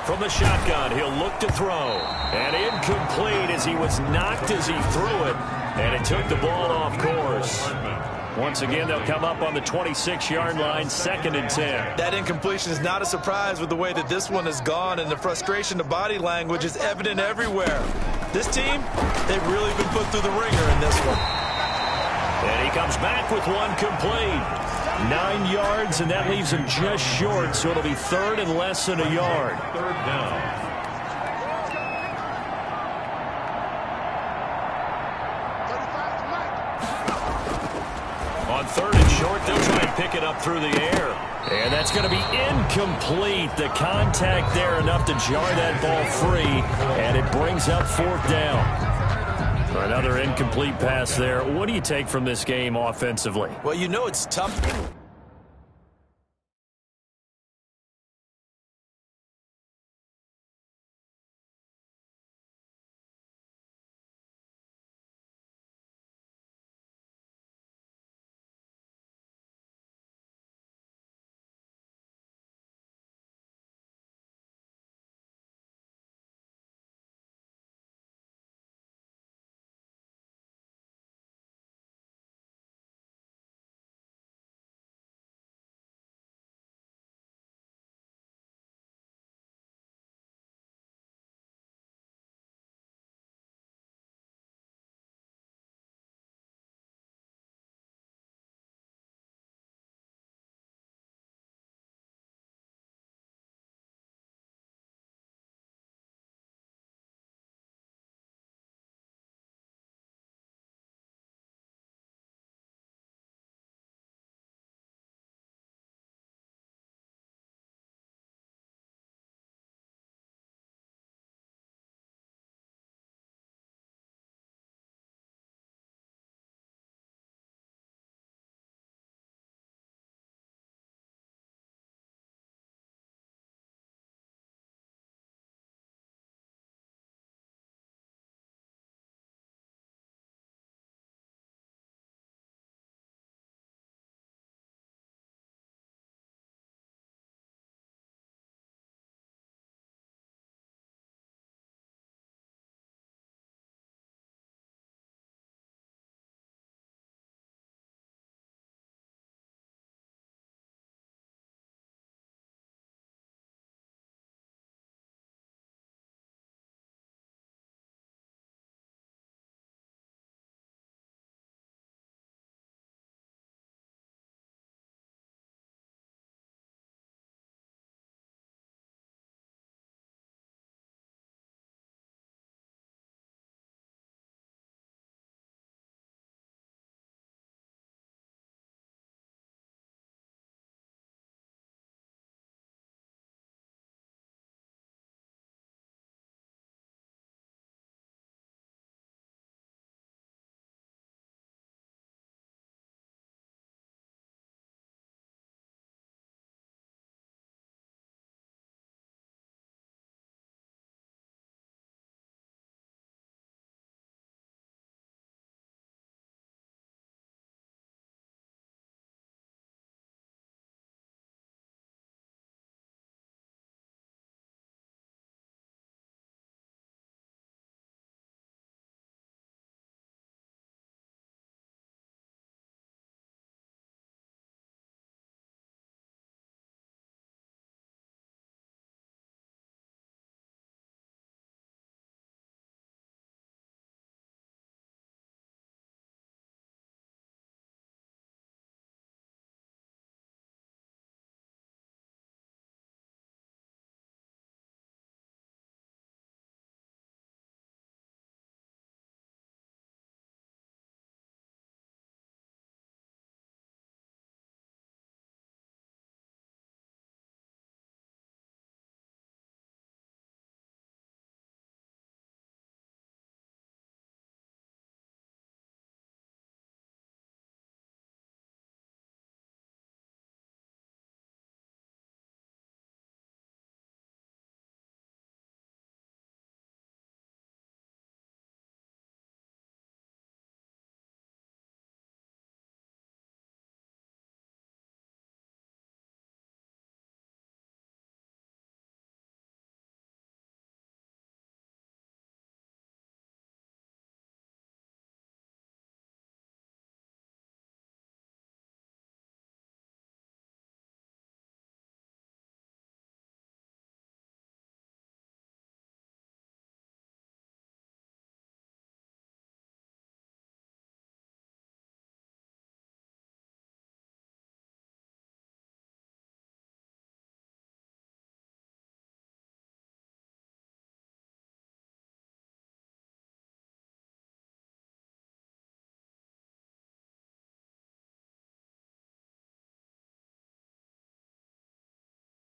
From the shotgun, he'll look to throw. And incomplete as he was knocked as he threw it. And it took the ball off course. Once again, they'll come up on the 26-yard line, 2nd and 10. That incompletion is not a surprise with the way that this one has gone, and the frustration to body language is evident everywhere. This team, they've really been put through the ringer in this one. And he comes back with one complete. 9 yards, and that leaves him just short, so it'll be 3rd and less than a yard. 3rd down. On 3rd and short, they'll try and pick it up through the air. And that's going to be incomplete. The contact there enough to jar that ball free, and it brings up 4th down. Another incomplete pass there. What do you take from this game offensively? Well, you know it's tough.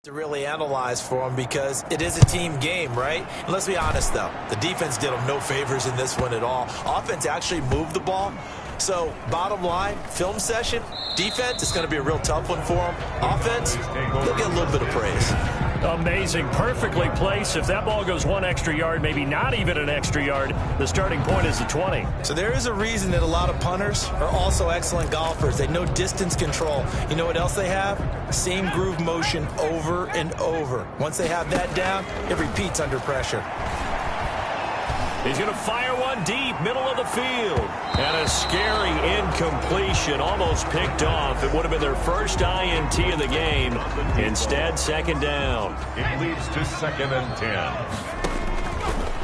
to really analyze for them because it is a team game, right? And let's be honest, though. The defense did them no favors in this one at all. Offense actually moved the ball. So, bottom line, film session, defense, it's going to be a real tough one for them. Offense, they'll get a little bit of praise. Amazing. Perfectly placed. If that ball goes 1 extra yard, maybe not even an extra yard, the starting point is the 20. So there is a reason that a lot of punters are also excellent golfers. They know distance control. You know what else they have? Same groove motion over and over. Once they have that down, it repeats under pressure. He's going to fire one deep, middle of the field. And a scary incompletion, almost picked off. It would have been their first INT of the game. Instead, second down. It leads to 2nd and 10.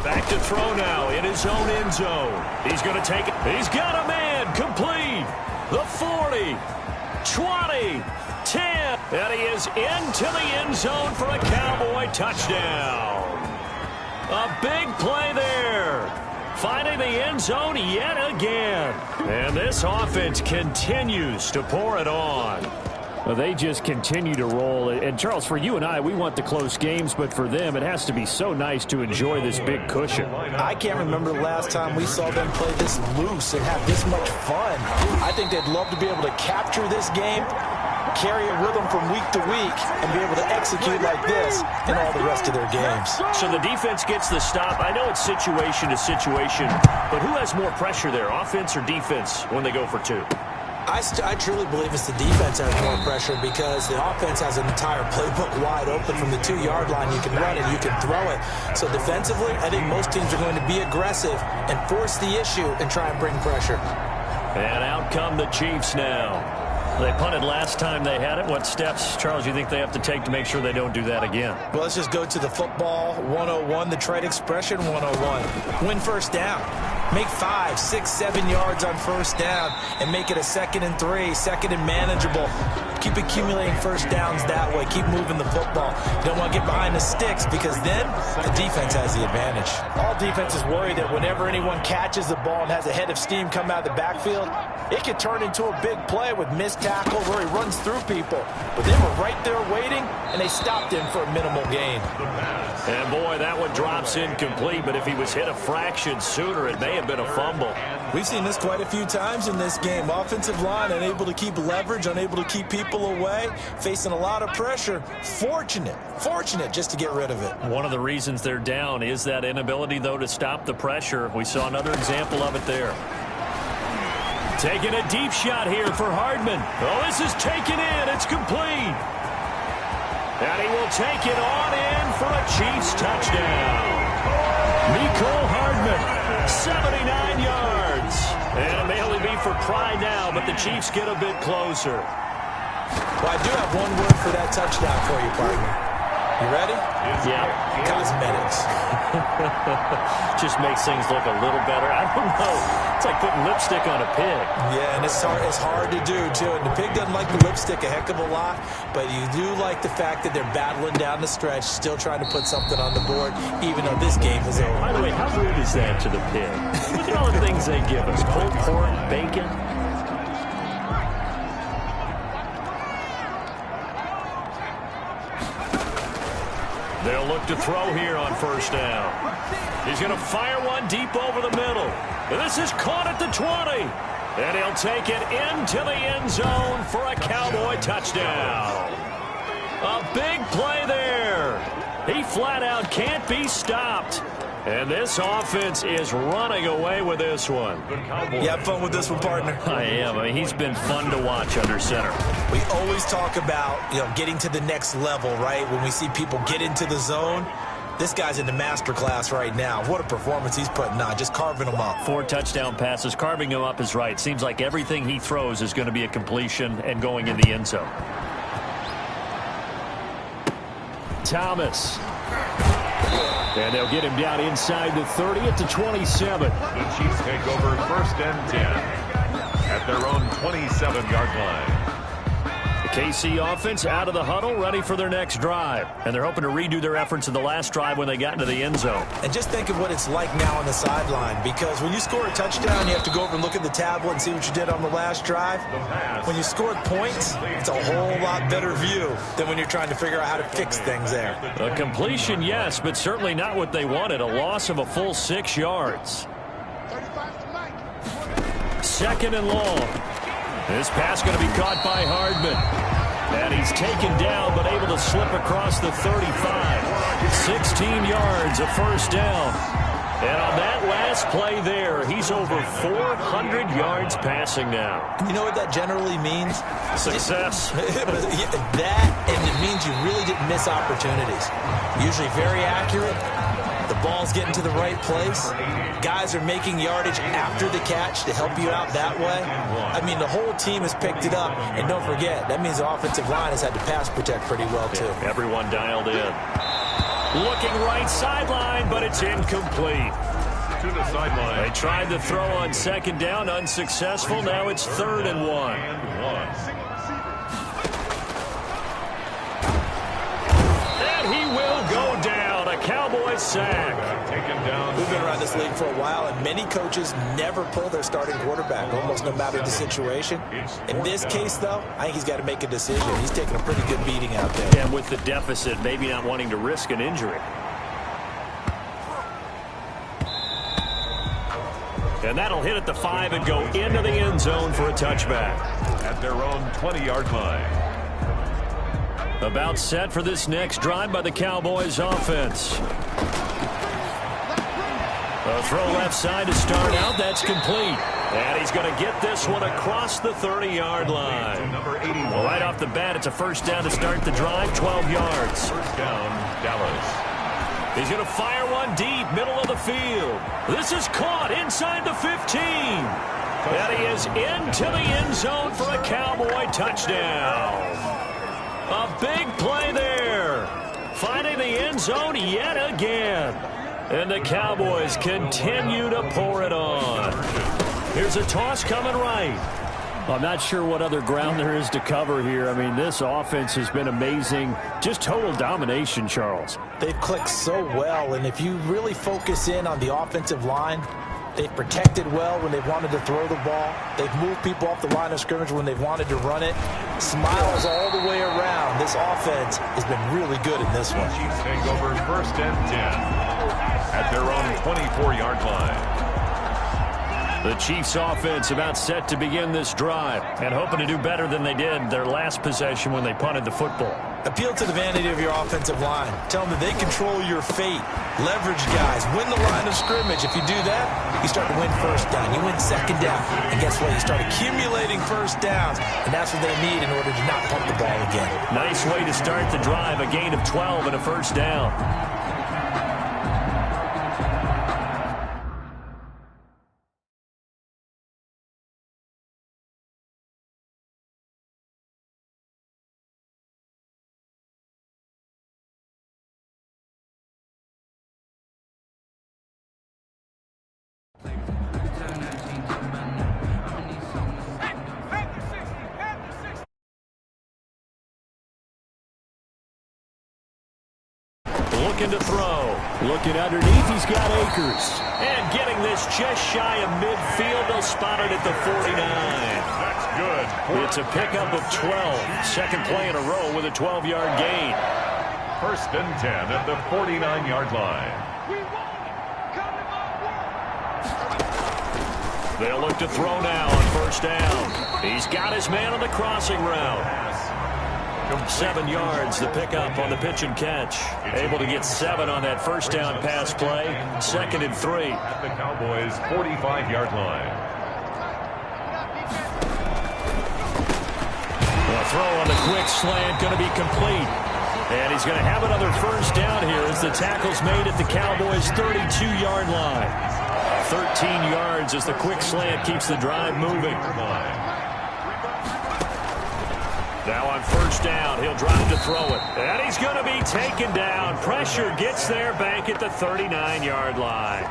Back to throw now in his own end zone. He's going to take it. He's got a man complete. The 40, 20, 10. And he is into the end zone for a Cowboy touchdown. A big play there. Finding the end zone yet again. And this offense continues to pour it on. Well, they just continue to roll. And, Charles, for you and I, we want the close games, but for them, it has to be so nice to enjoy this big cushion. I can't remember the last time we saw them play this loose and have this much fun. I think they'd love to be able to capture this game, carry it with them from week to week, and be able to execute like this in all the rest of their games. So the defense gets the stop. I know it's situation to situation, but who has more pressure there, offense or defense, when they go for 2? I truly believe it's the defense that has more pressure because the offense has an entire playbook wide open from the 2-yard line. You can run it, you can throw it. So defensively, I think most teams are going to be aggressive and force the issue and try and bring pressure. And out come the Chiefs now. They punted last time they had it. What steps, Charles, you think they have to take to make sure they don't do that again? Well, let's just go to the football 101, the trade expression 101. Win first down. Make 5, 6, 7 yards on first down and make it a 2nd and 3, 2nd and manageable. Keep accumulating first downs that way. Keep moving the football. You don't want to get behind the sticks because then the defense has the advantage. All defenses worry that whenever anyone catches the ball and has a head of steam come out of the backfield, it could turn into a big play with missed tackles where he runs through people. But they were right there waiting, and they stopped him for a minimal gain. And, boy, that one drops incomplete, but if he was hit a fraction sooner, it may have been a fumble. We've seen this quite a few times in this game. Offensive line unable to keep leverage, unable to keep people away, facing a lot of pressure. Fortunate just to get rid of it. One of the reasons they're down is that inability, though, to stop the pressure. We saw another example of it there. Taking a deep shot here for Hardman. Oh, this is taken in. It's complete. And he will take it on in for a Chiefs touchdown. Mecole Hardman, 79 yards. And it may only be for pride now, but the Chiefs get a bit closer. Well, I do have one word for that touchdown for you, partner. You ready? Yeah. Cosmetics. Just makes things look a little better. I don't know. It's like putting lipstick on a pig. Yeah, and it's hard to do, too. And the pig doesn't like the lipstick a heck of a lot, but you do like the fact that they're battling down the stretch, still trying to put something on the board, even though this game is over. By the way, how rude is that to the pig? Look at all the things they give us. Pulled pork, bacon. They'll look to throw here on first down. He's going to fire one deep over the middle. And this is caught at the 20. And he'll take it into the end zone for a Cowboy touchdown. A big play there. He flat out can't be stopped. And this offense is running away with this one. You have fun with this one, partner? I am. I mean, he's been fun to watch under center. We always talk about, getting to the next level, right? When we see people get into the zone. This guy's in the master class right now. What a performance he's putting on, just carving them up. 4 touchdown passes. Carving him up is right. Seems like everything he throws is going to be a completion and going in the end zone. Thomas. And they'll get him down inside the 30 at the 27. The Chiefs take over 1st and 10 at their own 27-yard line. The KC offense out of the huddle, ready for their next drive. And they're hoping to redo their efforts in the last drive when they got into the end zone. And just think of what it's like now on the sideline, because when you score a touchdown, you have to go over and look at the tablet and see what you did on the last drive. When you scored points, it's a whole lot better view than when you're trying to figure out how to fix things there. A completion, yes, but certainly not what they wanted. A loss of a full 6 yards. 35 to Mike. 2nd and long. This pass going to be caught by Hardman. And he's taken down, but able to slip across the 35. 16 yards, a first down. And on that last play there, he's over 400 yards passing now. You know what that generally means? Success. That, and it means you really didn't miss opportunities. Usually very accurate. The ball's getting to the right place. Guys are making yardage after the catch to help you out that way. I mean, the whole team has picked it up. And don't forget, that means the offensive line has had to pass protect pretty well, too. Everyone dialed in. Looking right sideline, but it's incomplete. To the sideline. They tried to throw on 2nd down, unsuccessful. Now it's 3rd and 1. And he will go down. A Cowboys sack. Taken down. We've been around this league for a while, and many coaches never pull their starting quarterback, almost no matter the situation. In this case, though, I think he's got to make a decision. He's taking a pretty good beating out there. And with the deficit, maybe not wanting to risk an injury. And that'll hit at the 5 and go into the end zone for a touchback. At their own 20-yard line. About set for this next drive by the Cowboys offense. A throw left side to start out. That's complete. And he's going to get this one across the 30-yard line. Number 81. Right off the bat, it's a first down to start the drive, 12 yards. First down, Dallas. He's going to fire one deep, middle of the field. This is caught inside the 15. And he is into the end zone for a Cowboy touchdown. A big play there. Finding the end zone yet again. And the Cowboys continue to pour it on. Here's a toss coming right. I'm not sure what other ground there is to cover here. I mean, this offense has been amazing. Just total domination, Charles. They've clicked so well, and if you really focus in on the offensive line, they've protected well when they've wanted to throw the ball. They've moved people off the line of scrimmage when they've wanted to run it. Smiles all the way around. This offense has been really good in this one. Chiefs take over 1st and 10 at their own 24-yard line. The Chiefs offense about set to begin this drive and hoping to do better than they did their last possession when they punted the football. Appeal to the vanity of your offensive line. Tell them that they control your fate. Leverage guys. Win the line of scrimmage. If you do that, you start to win first down. You win 2nd down. And guess what? You start accumulating first downs. And that's what they need in order to not pump the ball again. Nice way to start the drive. A gain of 12 and a first down. Looking to throw. Looking underneath, he's got Akers. And getting this just shy of midfield. They'll spot it at the 49. That's good. It's a pickup of 12. Second play in a row with a 12-yard gain. 1st and 10 at the 49-yard line. They'll look to throw now on first down. He's got his man on the crossing route. 7 yards, the pickup on the pitch and catch. Able to get 7 on that first down pass play. 2nd and 3. At the Cowboys' 45-yard line. A throw on the quick slant going to be complete. And he's going to have another first down here as the tackle's made at the Cowboys' 32-yard line. 13 yards as the quick slant keeps the drive moving. Now on first down, he'll drive to throw it. And he's going to be taken down. Pressure gets there back at the 39-yard line.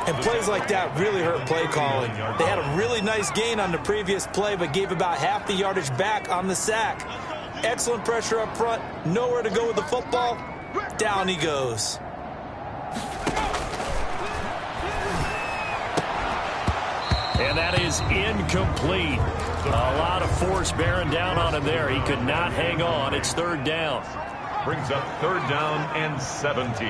And plays like that really hurt play calling. They had a really nice gain on the previous play, but gave about half the yardage back on the sack. Excellent pressure up front. Nowhere to go with the football. Down he goes. And that is incomplete. A lot of force bearing down on him there. He could not hang on. It's third down. Brings up third down and 17.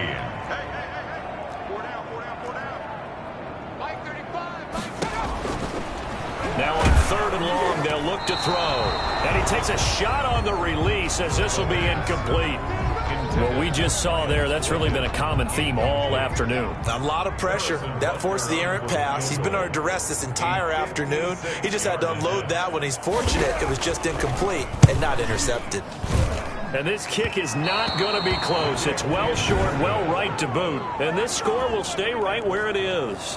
Now on third and long, they'll look to throw. And he takes a shot on the release as this will be incomplete. What we just saw there, that's really been a common theme all afternoon. A lot of pressure. That forced the errant pass. He's been under duress this entire afternoon. He just had to unload that one. He's fortunate it was just incomplete and not intercepted. And this kick is not going to be close. It's well short, well right to boot. And this score will stay right where it is.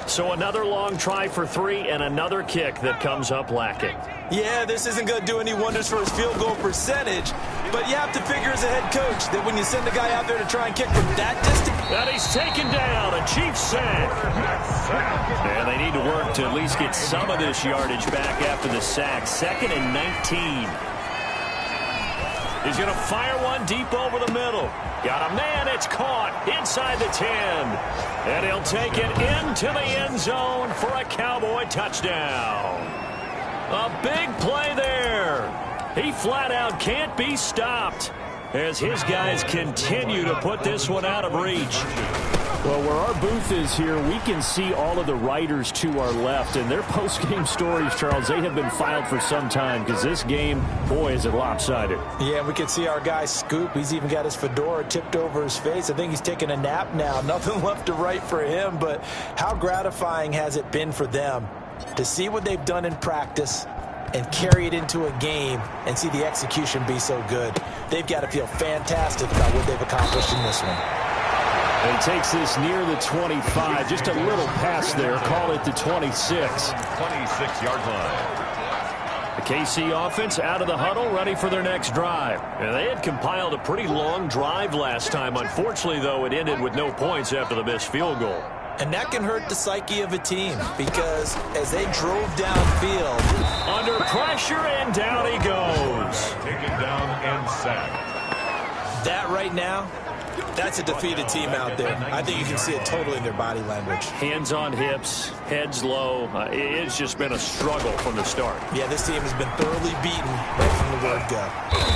So another long try for 3 and another kick that comes up lacking. Yeah, this isn't going to do any wonders for his field goal percentage, but you have to figure as a head coach that when you send a guy out there to try and kick from that distance. And he's taken down, a Chiefs sack. And they need to work to at least get some of this yardage back after the sack. 2nd and 19. He's going to fire one deep over the middle. Got a man, it's caught inside the 10. And he'll take it into the end zone for a Cowboy touchdown. A big play there. He flat out can't be stopped as his guys continue to put this one out of reach. Well, where our booth is here, we can see all of the writers to our left, and their post-game stories, Charles, they have been filed for some time because this game, boy, is it lopsided. Yeah, we can see our guy Scoop. He's even got his fedora tipped over his face. I think he's taking a nap now. Nothing left to write for him, but how gratifying has it been for them to see what they've done in practice and carry it into a game and see the execution be so good. They've got to feel fantastic about what they've accomplished in this one. And he takes this near the 25. Just a little pass there. Call it the 26. 26-yard line. The KC offense out of the huddle, ready for their next drive. And they had compiled a pretty long drive last time. Unfortunately, though, it ended with no points after the missed field goal. And that can hurt the psyche of a team because as they drove downfield. Under pressure, and down he goes. Taken down and sacked. That right now, that's a defeated team out there. I think you can see it totally in their body language. Hands on hips, heads low. It's just been a struggle from the start. Yeah, this team has been thoroughly beaten right from the word go.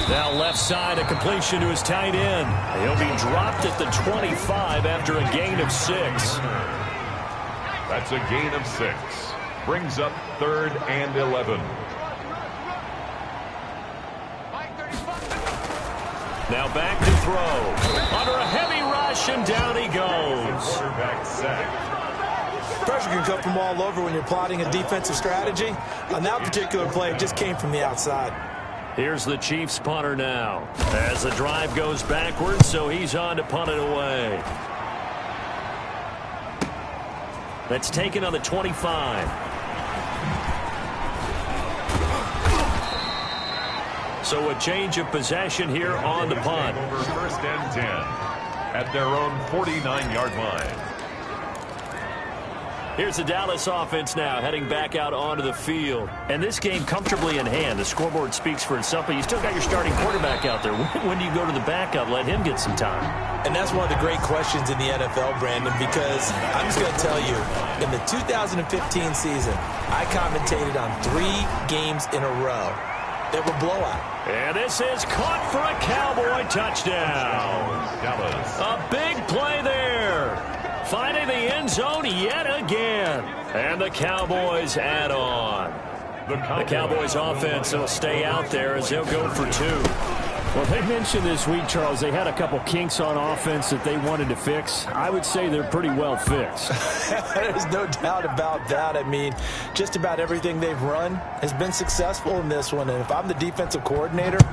Now left side, a completion to his tight end. He'll be dropped at the 25 after a gain of 6. That's a gain of 6. Brings up 3rd and 11. Now back to throw. Under a heavy rush, and down he goes. Quarterback sack. Pressure can come from all over when you're plotting a defensive strategy. On that particular play, it just came from the outside. Here's the Chiefs punter now. As the drive goes backwards, so he's on to punt it away. That's taken on the 25. So a change of possession here on the punt. Over 1st and 10 at their own 49-yard line. Here's the Dallas offense now heading back out onto the field. And this game comfortably in hand. The scoreboard speaks for itself, but you still got your starting quarterback out there. When do you go to the backup? Let him get some time. And that's one of the great questions in the NFL, Brandon, because I'm just going to tell you, in the 2015 season, I commentated on 3 games in a row that were blowout. And this is caught for a Cowboy touchdown. Dallas. A big play there. Finding the end zone yet again. And the Cowboys add on. The Cowboys offense will stay out there as they'll go for 2. Well, they mentioned this week, Charles, they had a couple kinks on offense that they wanted to fix. I would say they're pretty well fixed. There's no doubt about that. I mean, just about everything they've run has been successful in this one. And if I'm the defensive coordinator,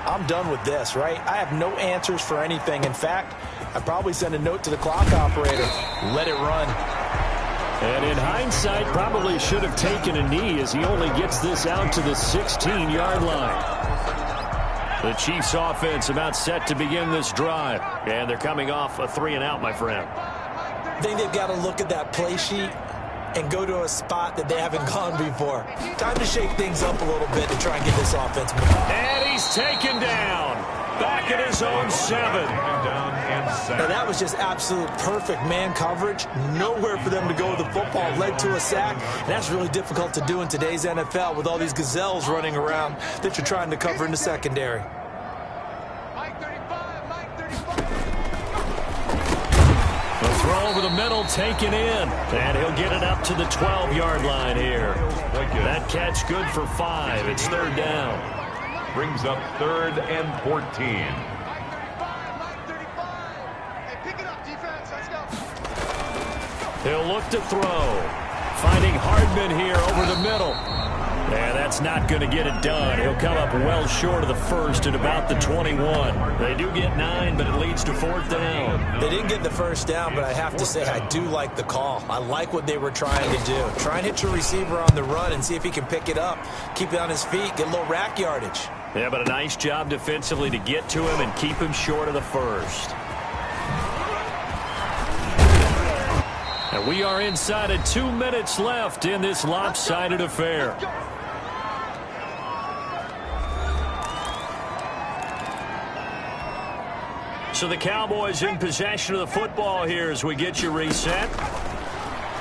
I'm done with this, right? I have no answers for anything. In fact, I'd probably send a note to the clock operator. Let it run. And in hindsight, probably should have taken a knee as he only gets this out to the 16-yard line. The Chiefs offense about set to begin this drive. And they're coming off a 3-and-out, my friend. I think they've got to look at that play sheet and go to a spot that they haven't gone before. Time to shake things up a little bit to try and get this offense moving. And he's taken down. Back at his own 7. Now that was just absolute perfect man coverage. Nowhere for them to go with the football. Led to a sack. And that's really difficult to do in today's NFL with all these gazelles running around that you're trying to cover in the secondary. The throw over the middle taken in. And he'll get it up to the 12-yard line here. That catch good for 5. It's 3rd down. Brings up 3rd and 14. He'll look to throw. Finding Hardman here over the middle. And that's not going to get it done. He'll come up well short of the first at about the 21. They do get 9, but it leads to 4th down. They didn't get the first down, but I have to say I do like the call. I like what they were trying to do. Try and hit your receiver on the run and see if he can pick it up. Keep it on his feet. Get a little rack yardage. Yeah, but a nice job defensively to get to him and keep him short of the first. And we are inside of 2 minutes left in this lopsided affair. So the Cowboys in possession of the football here as we get you reset.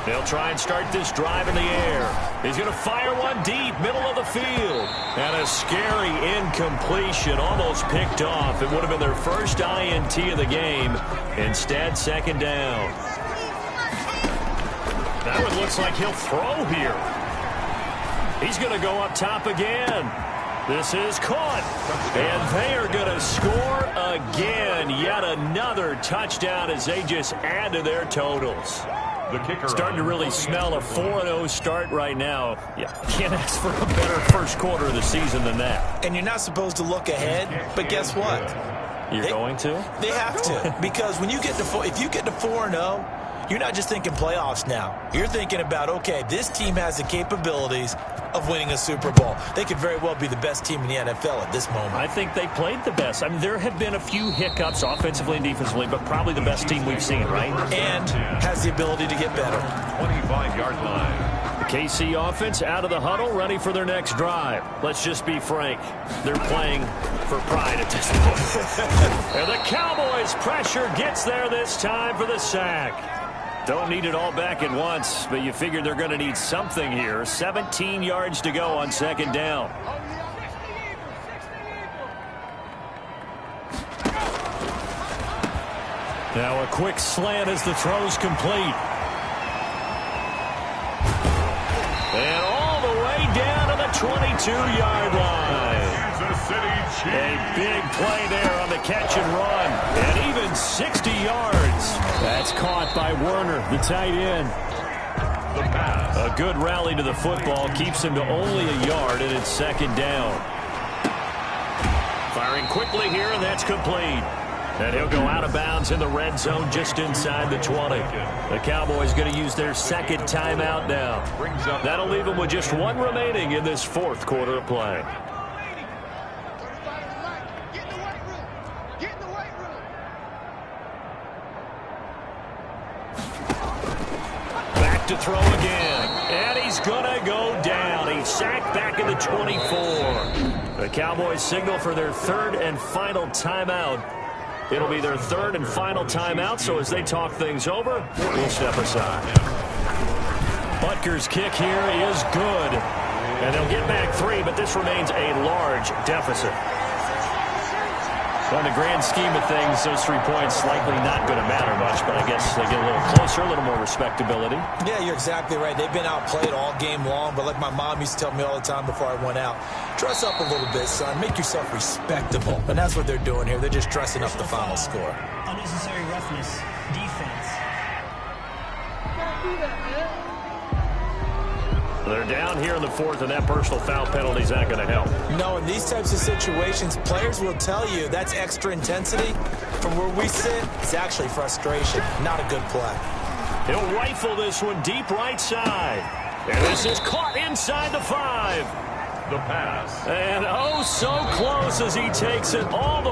They'll try and start this drive in the air. He's going to fire one deep, middle of the field. And a scary incompletion, almost picked off. It would have been their first INT of the game. Instead, 2nd down. That one looks like he'll throw here. He's going to go up top again. This is caught. And they are going to score again. Yet another touchdown as they just add to their totals. The kicker starting to really smell a 4-0 start right now. Yeah, can't ask for a better first quarter of the season than that. And you're not supposed to look ahead, but guess what? You're going to? They have to. Because when you get to if you get to 4-0, you're not just thinking playoffs now. You're thinking about, okay, this team has the capabilities of winning a Super Bowl. They could very well be the best team in the NFL at this moment. I think they played the best. I mean, there have been a few hiccups offensively and defensively, but probably the best team we've seen, right? And has the ability to get better. 25-yard line. The KC offense out of the huddle, ready for their next drive. Let's just be frank. They're playing for pride at this point. And the Cowboys' pressure gets there this time for the sack. Don't need it all back at once, but you figure they're going to need something here. 17 yards to go on 2nd down. Now a quick slant as the throw's complete. And all the way down to the 22-yard line. A big play there on the catch and run. And even 60 yards. That's caught by Werner, the tight end. A good rally to the football keeps him to only a yard, and it's 2nd down. Firing quickly here, and that's complete. And he'll go out of bounds in the red zone just inside the 20. The Cowboys going to use their 2nd timeout now. That'll leave them with just 1 remaining in this 4th quarter of play. To throw again, and he's gonna go down. He's sacked back in the 24. The Cowboys signal for their 3rd and final timeout. It'll be their 3rd and final timeout, so as they talk things over, we'll step aside. Butker's kick here is good, and they'll get back 3, but this remains a large deficit. On the grand scheme of things, those 3 points likely not going to matter much, but I guess they get a little closer, a little more respectability. Yeah, you're exactly right. They've been outplayed all game long, but like my mom used to tell me all the time before I went out, dress up a little bit, son. Make yourself respectable. And that's what they're doing here. They're just dressing up the final score. Unnecessary roughness. Defense. They're down here in the 4th, and that personal foul penalty is not going to help. No, in these types of situations, players will tell you that's extra intensity. From where we sit, it's actually frustration, not a good play. He'll rifle this one deep right side. And this is caught inside the 5. The pass. And oh, so close as he takes it all the